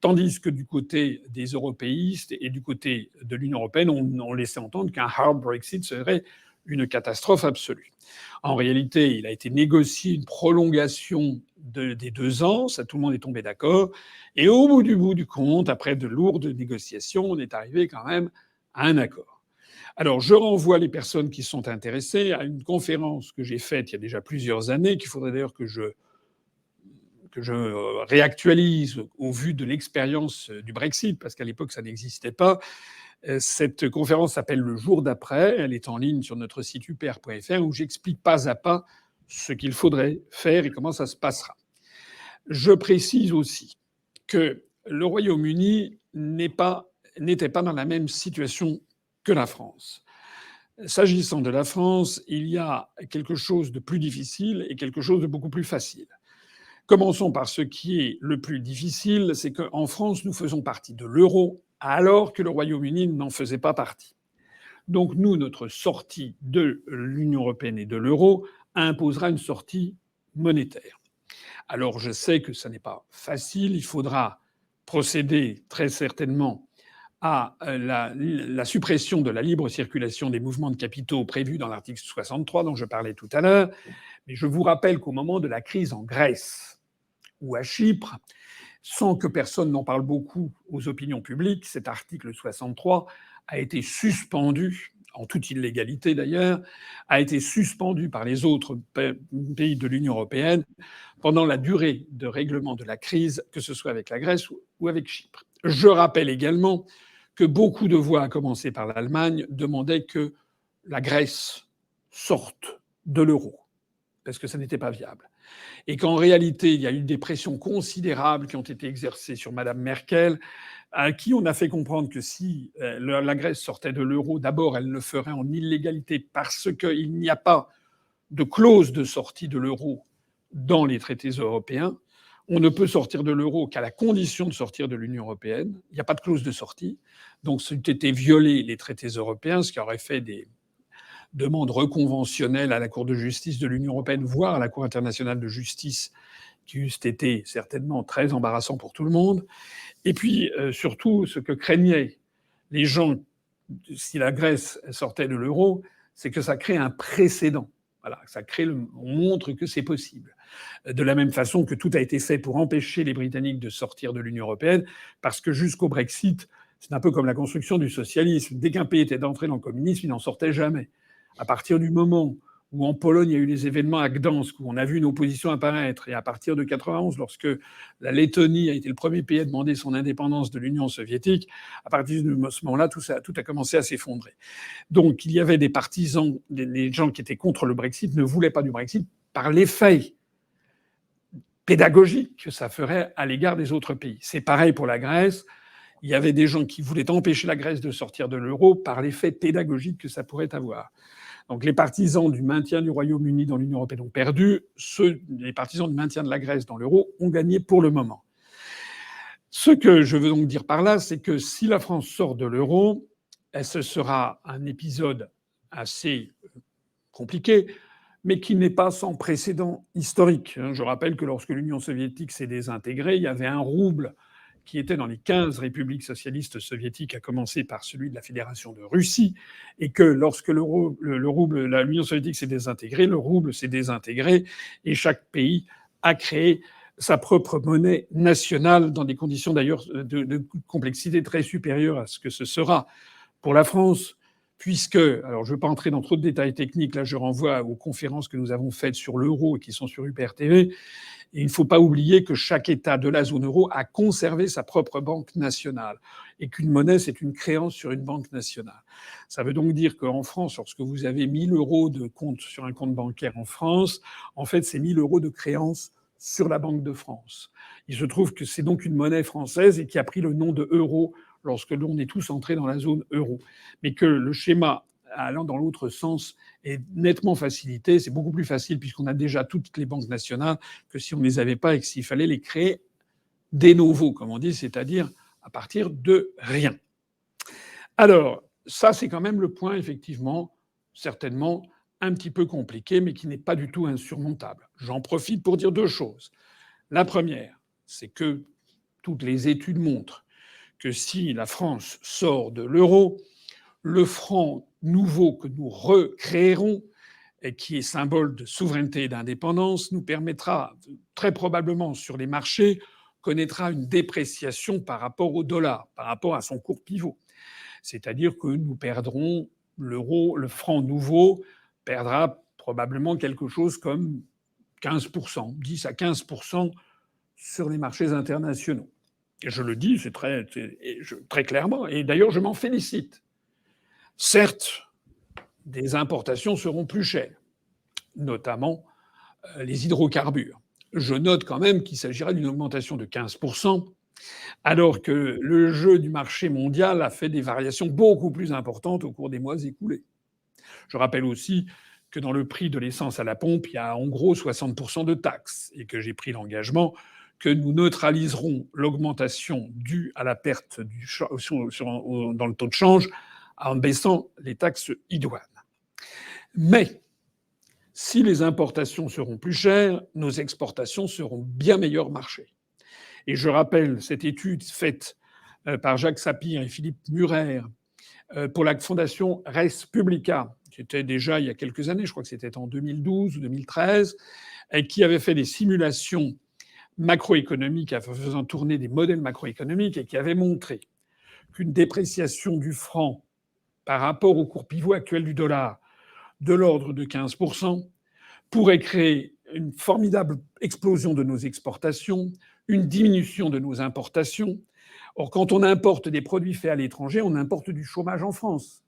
tandis que du côté des européistes et du côté de l'Union européenne, on laissait entendre qu'un hard Brexit serait une catastrophe absolue. En réalité, il a été négocié une prolongation des 2 ans, ça tout le monde est tombé d'accord, et au bout du compte, après de lourdes négociations, on est arrivé quand même à un accord. Alors, je renvoie les personnes qui sont intéressées à une conférence que j'ai faite il y a déjà plusieurs années, qu'il faudrait d'ailleurs que je réactualise au vu de l'expérience du Brexit, parce qu'à l'époque, ça n'existait pas. Cette conférence s'appelle Le jour d'après. Elle est en ligne sur notre site upr.fr où j'explique pas à pas ce qu'il faudrait faire et comment ça se passera. Je précise aussi que le Royaume-Uni n'était pas dans la même situation que la France. S'agissant de la France, il y a quelque chose de plus difficile et quelque chose de beaucoup plus facile. Commençons par ce qui est le plus difficile, c'est qu'en France, nous faisons partie de l'euro alors que le Royaume-Uni n'en faisait pas partie. Donc nous, notre sortie de l'Union européenne et de l'euro imposera une sortie monétaire. Alors je sais que ça n'est pas facile, il faudra procéder très certainement à la suppression de la libre circulation des mouvements de capitaux prévus dans l'article 63 dont je parlais tout à l'heure. Mais je vous rappelle qu'au moment de la crise en Grèce ou à Chypre, sans que personne n'en parle beaucoup aux opinions publiques, cet article 63 a été suspendu, en toute illégalité d'ailleurs, a été suspendu par les autres pays de l'Union européenne pendant la durée de règlement de la crise, que ce soit avec la Grèce ou avec Chypre. Je rappelle également que beaucoup de voix, à commencer par l'Allemagne, demandaient que la Grèce sorte de l'euro, parce que ça n'était pas viable. Et qu'en réalité, il y a eu des pressions considérables qui ont été exercées sur Mme Merkel, à qui on a fait comprendre que si la Grèce sortait de l'euro, d'abord, elle le ferait en illégalité parce qu'il n'y a pas de clause de sortie de l'euro dans les traités européens. On ne peut sortir de l'euro qu'à la condition de sortir de l'Union européenne. Il n'y a pas de clause de sortie. Donc, c'eût été violer les traités européens, ce qui aurait fait des demandes reconventionnelles à la Cour de justice de l'Union européenne, voire à la Cour internationale de justice, qui eussent été certainement très embarrassants pour tout le monde. Et puis, surtout, ce que craignaient les gens, si la Grèce sortait de l'euro, c'est que ça crée un précédent. Voilà, on montre que c'est possible. De la même façon que tout a été fait pour empêcher les Britanniques de sortir de l'Union européenne, parce que jusqu'au Brexit, c'est un peu comme la construction du socialisme. Dès qu'un pays était entré dans le communisme, il n'en sortait jamais. À partir du moment où en Pologne, il y a eu les événements à Gdansk, où on a vu une opposition apparaître, et à partir de 91, lorsque la Lettonie a été le premier pays à demander son indépendance de l'Union soviétique, à partir de ce moment-là, tout a commencé à s'effondrer. Donc, il y avait des partisans, des gens qui étaient contre le Brexit, ne voulaient pas du Brexit par l'effet pédagogique que ça ferait à l'égard des autres pays. C'est pareil pour la Grèce. Il y avait des gens qui voulaient empêcher la Grèce de sortir de l'euro par l'effet pédagogique que ça pourrait avoir. Donc les partisans du maintien du Royaume-Uni dans l'Union européenne ont perdu, les partisans du maintien de la Grèce dans l'euro ont gagné pour le moment. Ce que je veux donc dire par là, c'est que si la France sort de l'euro, ce sera un épisode assez compliqué, mais qui n'est pas sans précédent historique. Je rappelle que lorsque l'Union soviétique s'est désintégrée, il y avait un rouble qui était dans les 15 républiques socialistes soviétiques, à commencer par celui de la Fédération de Russie, et que lorsque l'Union soviétique s'est désintégrée, le rouble s'est désintégré, et chaque pays a créé sa propre monnaie nationale, dans des conditions d'ailleurs de complexité très supérieures à ce que ce sera pour la France, puisque, alors je ne veux pas entrer dans trop de détails techniques, là je renvoie aux conférences que nous avons faites sur l'euro et qui sont sur UPR TV, et il ne faut pas oublier que chaque État de la zone euro a conservé sa propre banque nationale et qu'une monnaie, c'est une créance sur une banque nationale. Ça veut donc dire qu'en France, lorsque vous avez 1 000 € de compte sur un compte bancaire en France, en fait, c'est 1 000 € de créance sur la Banque de France. Il se trouve que c'est donc une monnaie française et qui a pris le nom de euro lorsque l'on est tous entrés dans la zone euro. Mais que le schéma allant dans l'autre sens est nettement facilité. C'est beaucoup plus facile puisqu'on a déjà toutes les banques nationales que si on ne les avait pas et que s'il fallait les créer de novo, comme on dit, c'est-à-dire à partir de rien. Alors, ça, c'est quand même le point, effectivement, certainement un petit peu compliqué, mais qui n'est pas du tout insurmontable. J'en profite pour dire 2 choses. La première, c'est que toutes les études montrent que si la France sort de l'euro, le franc nouveau que nous recréerons, et qui est symbole de souveraineté et d'indépendance, nous permettra très probablement sur les marchés, connaîtra une dépréciation par rapport au dollar, par rapport à son cours pivot. C'est-à-dire que nous perdrons l'euro, le franc nouveau perdra probablement quelque chose comme 15%, 10 à 15% sur les marchés internationaux. Et je le dis, c'est très clairement, et d'ailleurs je m'en félicite. Certes, des importations seront plus chères, notamment les hydrocarbures. Je note quand même qu'il s'agira d'une augmentation de 15%, alors que le jeu du marché mondial a fait des variations beaucoup plus importantes au cours des mois écoulés. Je rappelle aussi que dans le prix de l'essence à la pompe, il y a en gros 60% de taxes et que j'ai pris l'engagement que nous neutraliserons l'augmentation due à la perte dans le taux de change en baissant les taxes idoines. Mais si les importations seront plus chères, nos exportations seront bien meilleur marché. Et je rappelle cette étude faite par Jacques Sapir et Philippe Murer pour la fondation Res Publica, qui était déjà il y a quelques années, je crois que c'était en 2012 ou 2013, et qui avait fait des simulations macroéconomiques en faisant tourner des modèles macroéconomiques et qui avait montré qu'une dépréciation du franc par rapport au cours pivot actuel du dollar de l'ordre de 15% pourrait créer une formidable explosion de nos exportations, une diminution de nos importations. Or, quand on importe des produits faits à l'étranger, on importe du chômage en France.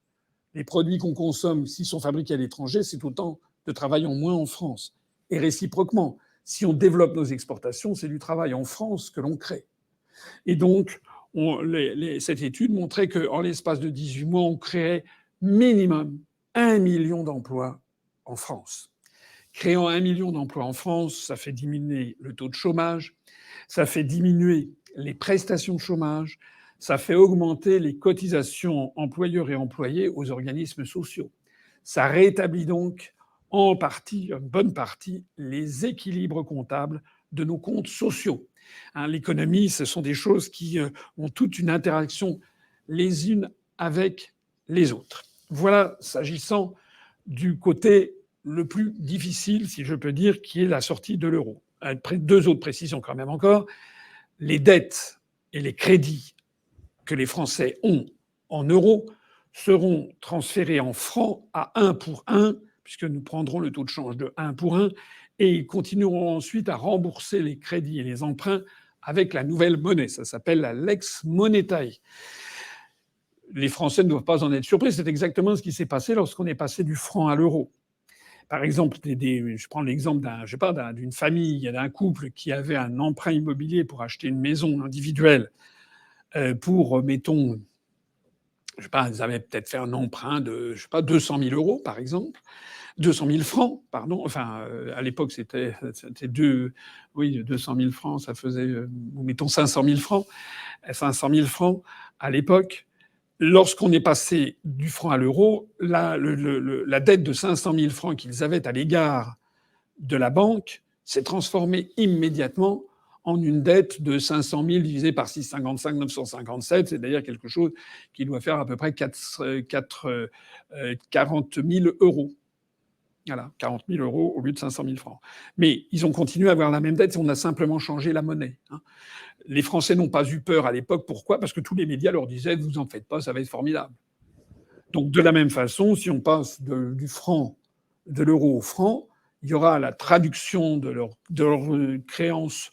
Les produits qu'on consomme, s'ils sont fabriqués à l'étranger, c'est autant de travail en moins en France. Et réciproquement, si on développe nos exportations, c'est du travail en France que l'on crée. Et donc, cette étude montrait qu'en l'espace de 18 mois, on créait minimum 1 million d'emplois en France. Créant 1 million d'emplois en France, ça fait diminuer le taux de chômage, ça fait diminuer les prestations de chômage, ça fait augmenter les cotisations employeurs et employés aux organismes sociaux. Ça rétablit donc en partie, en bonne partie, les équilibres comptables de nos comptes sociaux. L'économie, ce sont des choses qui ont toute une interaction les unes avec les autres. Voilà, s'agissant du côté le plus difficile, si je peux dire, qui est la sortie de l'euro. Deux autres précisions quand même encore. Les dettes et les crédits que les Français ont en euros seront transférés en francs à 1 pour 1, puisque nous prendrons le taux de change de 1 pour 1, et ils continueront ensuite à rembourser les crédits et les emprunts avec la nouvelle monnaie. Ça s'appelle la lex monetae. Les Français ne doivent pas en être surpris. C'est exactement ce qui s'est passé lorsqu'on est passé du franc à l'euro. Par exemple, je prends l'exemple d'une famille, d'un couple qui avait un emprunt immobilier pour acheter une maison individuelle pour, mettons, ils avaient peut-être fait un emprunt de, 200 000 euros, par exemple. 200 000 francs, pardon. Enfin, à l'époque, c'était 200 000 francs, ça faisait, mettons, 500 000 francs. 500 000 francs, à l'époque, lorsqu'on est passé du franc à l'euro, la dette de 500 000 francs qu'ils avaient à l'égard de la banque s'est transformée immédiatement en une dette de 500 000 divisé par 6,55, 957. C'est d'ailleurs quelque chose qui doit faire à peu près 40 000 euros. Voilà, 40 000 euros au lieu de 500 000 francs. Mais ils ont continué à avoir la même dette, on a simplement changé la monnaie. Les Français n'ont pas eu peur à l'époque. Pourquoi ? Parce que tous les médias leur disaient « vous en faites pas, ça va être formidable ». Donc de la même façon, si on passe du franc, de l'euro au franc, il y aura la traduction de leur créance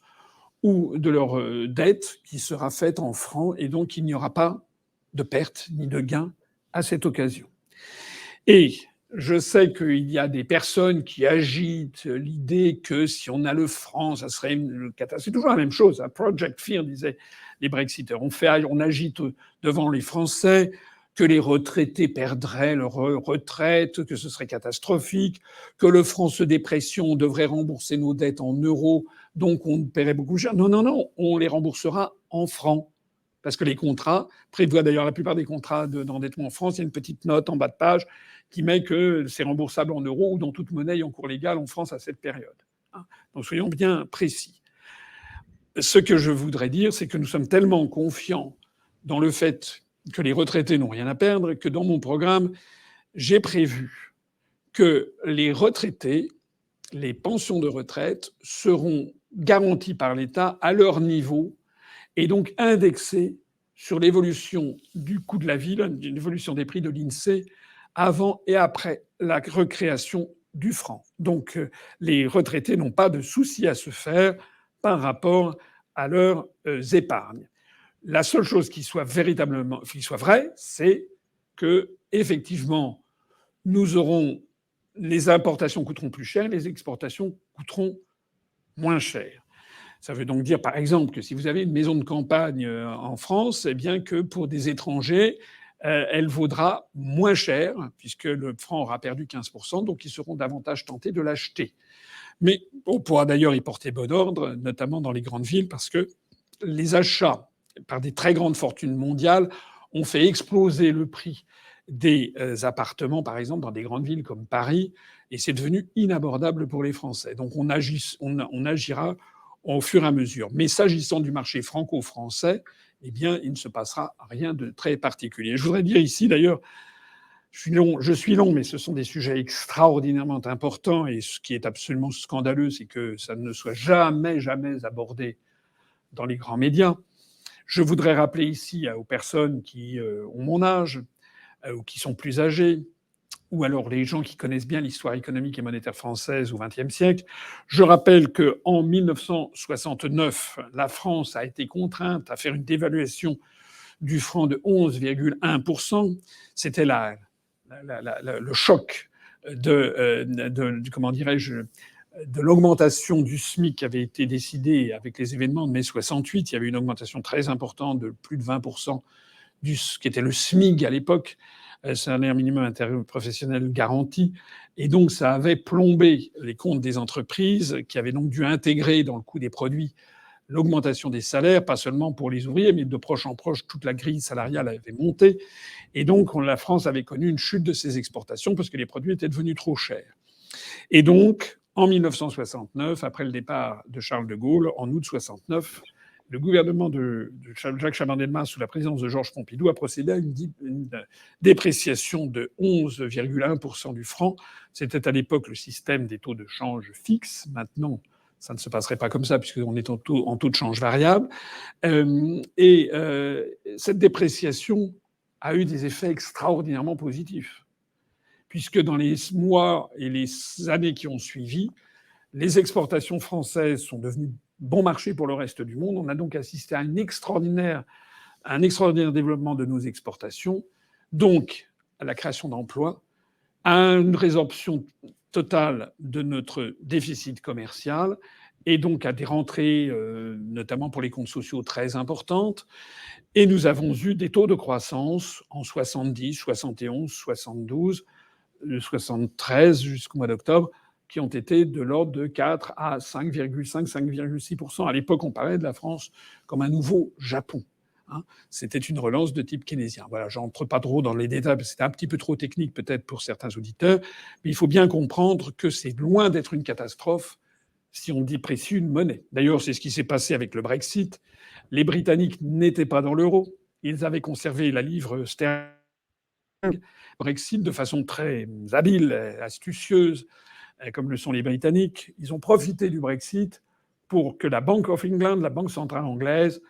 ou de leur dette qui sera faite en francs, et donc il n'y aura pas de perte ni de gain à cette occasion. Et je sais qu'il y a des personnes qui agitent l'idée que si on a le franc, ça serait une catastrophe. C'est toujours la même chose. Project Fear, disaient les Brexiteurs. On agite devant les Français que les retraités perdraient leur retraite, que ce serait catastrophique, que le franc se déprécie, on devrait rembourser nos dettes en euros, donc on paierait beaucoup cher. Non, non, non, on les remboursera en francs. Parce que les contrats prévoient, d'ailleurs la plupart des contrats d'endettement en France, il y a une petite note en bas de page qui met que c'est remboursable en euros ou dans toute monnaie en cours légal en France à cette période. Donc soyons bien précis. Ce que je voudrais dire, c'est que nous sommes tellement confiants dans le fait que les retraités n'ont rien à perdre que dans mon programme, j'ai prévu que les retraités, les pensions de retraite seront garanties par l'État à leur niveau et donc indexées sur l'évolution du coût de la vie, l'évolution des prix de l'INSEE avant et après la recréation du franc. Donc les retraités n'ont pas de souci à se faire par rapport à leurs épargnes. La seule chose qui soit véritablement, qui soit vraie, c'est que effectivement, les importations coûteront plus cher, les exportations coûteront moins cher. Ça veut donc dire, par exemple, que si vous avez une maison de campagne en France, eh bien que pour des étrangers, elle vaudra moins cher, puisque le franc aura perdu 15%, donc ils seront davantage tentés de l'acheter. Mais on pourra d'ailleurs y porter bon ordre, notamment dans les grandes villes, parce que les achats par des très grandes fortunes mondiales ont fait exploser le prix des appartements, par exemple, dans des grandes villes comme Paris, et c'est devenu inabordable pour les Français. Donc on agira au fur et à mesure. Mais s'agissant du marché franco-français, eh bien, il ne se passera rien de très particulier. Je voudrais dire ici, d'ailleurs, je suis long, mais ce sont des sujets extraordinairement importants, et ce qui est absolument scandaleux, c'est que ça ne soit jamais, jamais abordé dans les grands médias. Je voudrais rappeler ici aux personnes qui ont mon âge, ou qui sont plus âgés, ou alors les gens qui connaissent bien l'histoire économique et monétaire française au XXe siècle. Je rappelle qu'en 1969, la France a été contrainte à faire une dévaluation du franc de 11,1%. C'était le choc comment dirais-je, de l'augmentation du SMIC qui avait été décidée avec les événements de mai 68. Il y avait une augmentation très importante de plus de 20% ce qui était le SMIG à l'époque, salaire minimum interprofessionnel garanti. Et donc, ça avait plombé les comptes des entreprises qui avaient donc dû intégrer dans le coût des produits l'augmentation des salaires, pas seulement pour les ouvriers, mais de proche en proche, toute la grille salariale avait monté. Et donc, la France avait connu une chute de ses exportations parce que les produits étaient devenus trop chers. Et donc, en 1969, après le départ de Charles de Gaulle, en août 69, le gouvernement de Jacques Chaban-Delmas, sous la présidence de Georges Pompidou, a procédé à une dépréciation de 11,1% du franc. C'était à l'époque le système des taux de change fixes. Maintenant, ça ne se passerait pas comme ça, puisqu'on est en taux de change variable. Cette dépréciation a eu des effets extraordinairement positifs, puisque dans les mois et les années qui ont suivi, les exportations françaises sont devenues bon marché pour le reste du monde. On a donc assisté à un extraordinaire développement de nos exportations, donc à la création d'emplois, à une résorption totale de notre déficit commercial, et donc à des rentrées, notamment pour les comptes sociaux, très importantes. Et nous avons eu des taux de croissance en 70, 71, 72, 73 jusqu'au mois d'octobre, qui ont été de l'ordre de 4 à 5,5, 5,6%. À l'époque, on parlait de la France comme un nouveau Japon. C'était une relance de type keynésien. Voilà, j'entre pas trop dans les détails, parce que c'était un petit peu trop technique peut-être pour certains auditeurs, mais il faut bien comprendre que c'est loin d'être une catastrophe si on déprécie une monnaie. D'ailleurs, c'est ce qui s'est passé avec le Brexit. Les Britanniques n'étaient pas dans l'euro. Ils avaient conservé la livre sterling. Brexit de façon très habile, astucieuse, comme le sont les Britanniques. Ils ont profité du Brexit pour que la Bank of England, la banque centrale anglaise,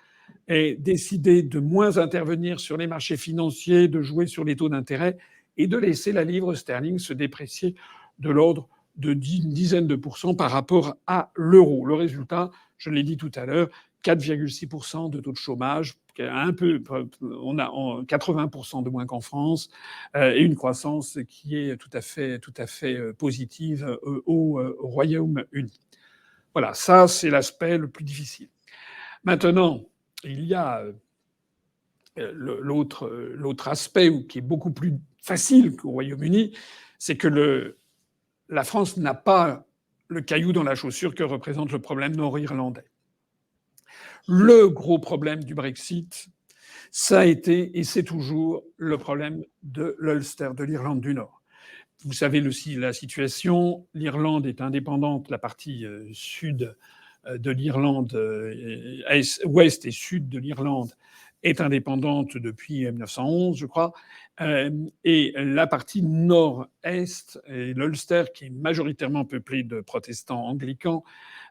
ait décidé de moins intervenir sur les marchés financiers, de jouer sur les taux d'intérêt et de laisser la livre sterling se déprécier de l'ordre de une dizaine de pourcents par rapport à l'euro. Le résultat, je l'ai dit tout à l'heure, 4,6% de taux de chômage, on a 80% de moins qu'en France, et une croissance qui est tout à fait positive au Royaume-Uni. Voilà, ça c'est l'aspect le plus difficile. Maintenant, il y a l'autre aspect qui est beaucoup plus facile qu'au Royaume-Uni, c'est que la France n'a pas le caillou dans la chaussure que représente le problème nord-irlandais. Le gros problème du Brexit, ça a été et c'est toujours le problème de l'Ulster, de l'Irlande du Nord. Vous savez la situation, l'Irlande est indépendante, la partie sud de l'Irlande, ouest et sud de l'Irlande est indépendante depuis 1911, je crois, et la partie nord-est, l'Ulster, qui est majoritairement peuplée de protestants anglicans,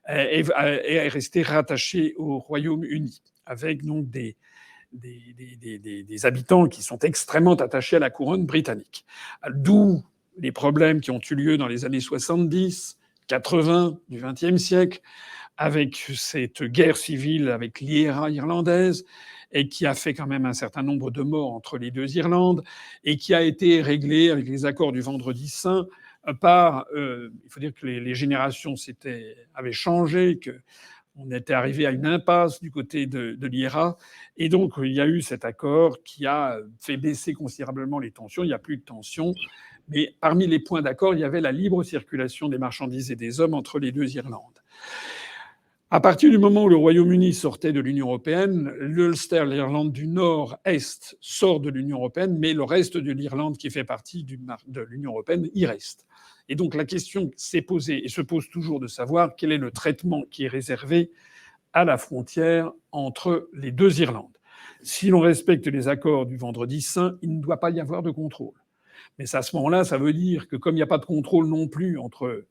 est restée rattachée au Royaume-Uni, avec donc des habitants qui sont extrêmement attachés à la couronne britannique. D'où les problèmes qui ont eu lieu dans les années 70, 80 du XXe siècle, avec cette guerre civile avec l'IRA irlandaise, et qui a fait quand même un certain nombre de morts entre les deux Irlandes, et qui a été réglée avec les accords du Vendredi Saint par... il faut dire que les générations avaient changé, que On était arrivé à une impasse du côté de l'IRA. Et donc, il y a eu cet accord qui a fait baisser considérablement les tensions. Il n'y a plus de tensions. Mais parmi les points d'accord, il y avait la libre circulation des marchandises et des hommes entre les deux Irlandes. À partir du moment où le Royaume-Uni sortait de l'Union européenne, l'Ulster, l'Irlande du Nord-Est, sort de l'Union européenne, mais le reste de l'Irlande qui fait partie de l'Union européenne y reste. Et donc la question s'est posée et se pose toujours de savoir quel est le traitement qui est réservé à la frontière entre les deux Irlandes. Si l'on respecte les accords du Vendredi Saint, il ne doit pas y avoir de contrôle. Mais à ce moment-là, ça veut dire que comme il n'y a pas de contrôle non plus entre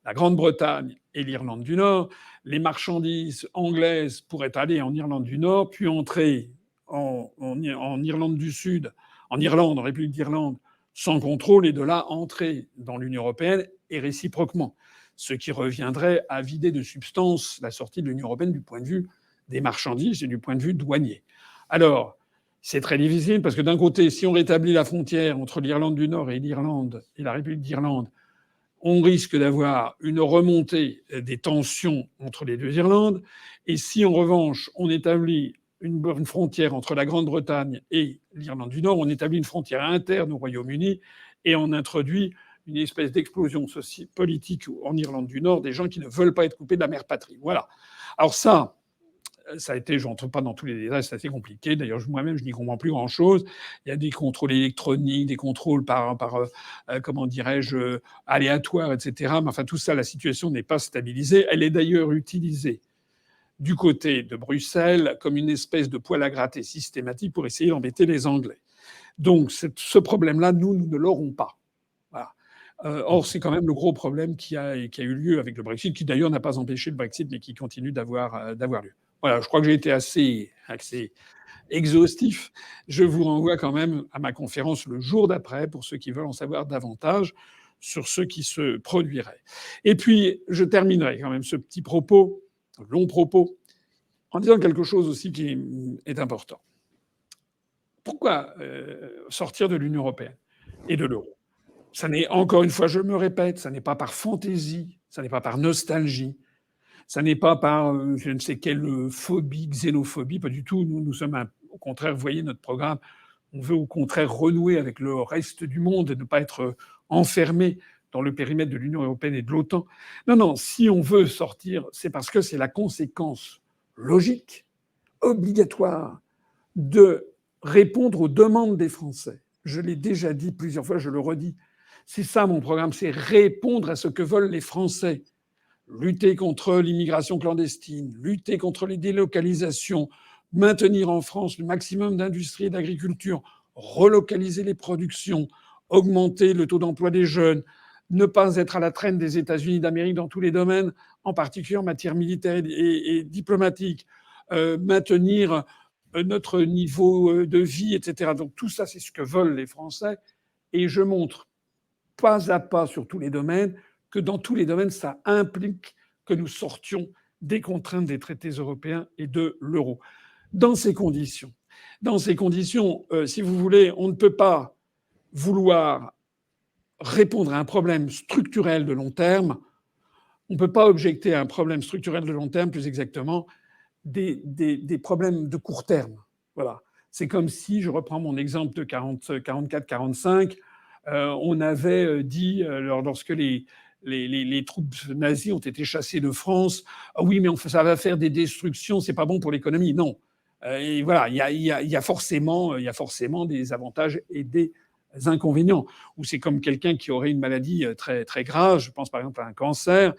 la Grande-Bretagne et l'Irlande du Nord, les marchandises anglaises pourraient aller en Irlande du Nord, puis entrer en Irlande du Sud, en Irlande, en République d'Irlande, sans contrôle, et de là entrer dans l'Union européenne, et réciproquement. Ce qui reviendrait à vider de substance la sortie de l'Union européenne du point de vue des marchandises et du point de vue douanier. Alors, c'est très difficile, parce que d'un côté, si on rétablit la frontière entre l'Irlande du Nord et l'Irlande, et la République d'Irlande, on risque d'avoir une remontée des tensions entre les deux Irlandes. Et si, en revanche, on établit une frontière entre la Grande-Bretagne et l'Irlande du Nord, on établit une frontière interne au Royaume-Uni et on introduit une espèce d'explosion politique en Irlande du Nord, des gens qui ne veulent pas être coupés de la mère patrie. Voilà. Alors ça a été, je n'entre pas dans tous les détails, c'est assez compliqué. D'ailleurs, moi-même, je n'y comprends plus grand-chose. Il y a des contrôles électroniques, des contrôles par comment dirais-je, aléatoires, etc. Mais enfin, tout ça, la situation n'est pas stabilisée. Elle est d'ailleurs utilisée du côté de Bruxelles comme une espèce de poêle à gratter systématique pour essayer d'embêter les Anglais. Donc, ce problème-là, nous ne l'aurons pas. Voilà. Or, c'est quand même le gros problème qui a eu lieu avec le Brexit, qui d'ailleurs n'a pas empêché le Brexit, mais qui continue d'avoir lieu. Voilà, je crois que j'ai été assez exhaustif. Je vous renvoie quand même à ma conférence le jour d'après pour ceux qui veulent en savoir davantage sur ce qui se produirait. Et puis, je terminerai quand même ce petit propos, long propos, en disant quelque chose aussi qui est important. Pourquoi sortir de l'Union européenne et de l'euro ? Ça n'est, encore une fois, je me répète, ça n'est pas par fantaisie, ça n'est pas par nostalgie, ça n'est pas par je ne sais quelle phobie, xénophobie, pas du tout. Nous sommes au contraire, vous voyez notre programme, on veut au contraire renouer avec le reste du monde et ne pas être enfermé dans le périmètre de l'Union européenne et de l'OTAN. Non, si on veut sortir, c'est parce que c'est la conséquence logique, obligatoire, de répondre aux demandes des Français. Je l'ai déjà dit plusieurs fois, je le redis. C'est ça mon programme, c'est répondre à ce que veulent les Français. Lutter contre l'immigration clandestine, lutter contre les délocalisations, maintenir en France le maximum d'industrie et d'agriculture, relocaliser les productions, augmenter le taux d'emploi des jeunes, ne pas être à la traîne des États-Unis d'Amérique dans tous les domaines, en particulier en matière militaire et diplomatique, maintenir notre niveau de vie, etc. Donc tout ça, c'est ce que veulent les Français. Et je montre pas à pas sur tous les domaines que dans tous les domaines, ça implique que nous sortions des contraintes des traités européens et de l'euro. Dans ces conditions, si vous voulez, on ne peut pas vouloir répondre à un problème structurel de long terme. On ne peut pas objecter à un problème structurel de long terme, plus exactement, des problèmes de court terme. Voilà. C'est comme si, je reprends mon exemple de 44-45, on avait dit, lorsque les troupes nazies ont été chassées de France, ah oui, mais ça va faire des destructions, c'est pas bon pour l'économie. Non. Et voilà, il y a forcément des avantages et des inconvénients. Ou c'est comme quelqu'un qui aurait une maladie très, très grave, je pense par exemple à un cancer.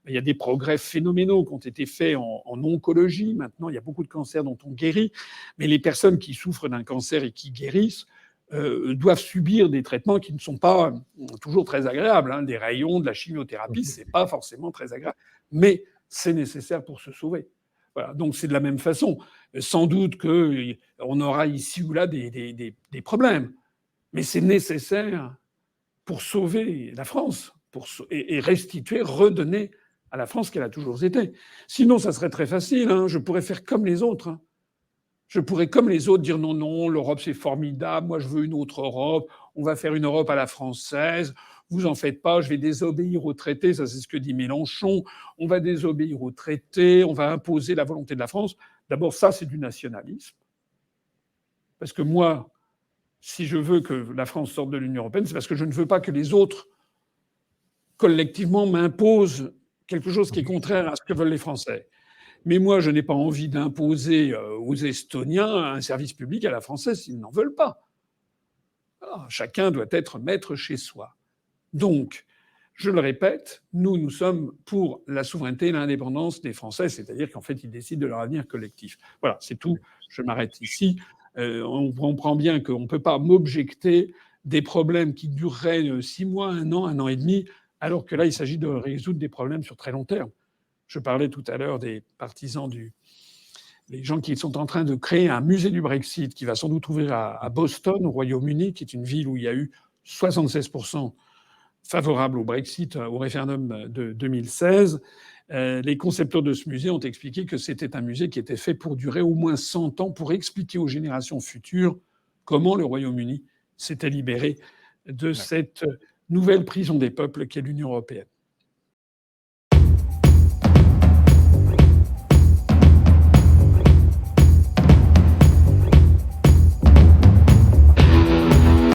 Il y a des progrès phénoménaux qui ont été faits en oncologie. Maintenant, il y a beaucoup de cancers dont on guérit. Mais les personnes qui souffrent d'un cancer et qui guérissent doivent subir des traitements qui ne sont pas toujours très agréables. Hein. Des rayons, de la chimiothérapie, c'est pas forcément très agréable. Mais c'est nécessaire pour se sauver. Voilà. Donc c'est de la même façon. Sans doute qu'on aura ici ou là des problèmes. Mais c'est nécessaire pour sauver la France et restituer, redonner à la France qu'elle a toujours été. Sinon, ça serait très facile. Hein. Je pourrais faire comme les autres. Hein. Je pourrais, comme les autres, dire non, l'Europe c'est formidable, moi je veux une autre Europe, on va faire une Europe à la française, vous en faites pas, je vais désobéir au traité, ça c'est ce que dit Mélenchon, on va désobéir au traité, on va imposer la volonté de la France. D'abord, ça, c'est du nationalisme. Parce que moi, si je veux que la France sorte de l'Union européenne, c'est parce que je ne veux pas que les autres, collectivement, m'imposent quelque chose qui est contraire à ce que veulent les Français. Mais moi, je n'ai pas envie d'imposer aux Estoniens un service public à la française s'ils n'en veulent pas. Alors, chacun doit être maître chez soi. Donc, je le répète, nous sommes pour la souveraineté et l'indépendance des Français, c'est-à-dire qu'en fait, ils décident de leur avenir collectif. Voilà, c'est tout. Je m'arrête ici. On comprend bien qu'on ne peut pas m'objecter des problèmes qui dureraient 6 mois, 1 an et demi, alors que là, il s'agit de résoudre des problèmes sur très long terme. Je parlais tout à l'heure des partisans les gens qui sont en train de créer un musée du Brexit qui va sans doute ouvrir à Boston, au Royaume-Uni, qui est une ville où il y a eu 76% favorables au Brexit, au référendum de 2016. Les concepteurs de ce musée ont expliqué que c'était un musée qui était fait pour durer au moins 100 ans, pour expliquer aux générations futures comment le Royaume-Uni s'était libéré de cette nouvelle prison des peuples qu'est l'Union européenne.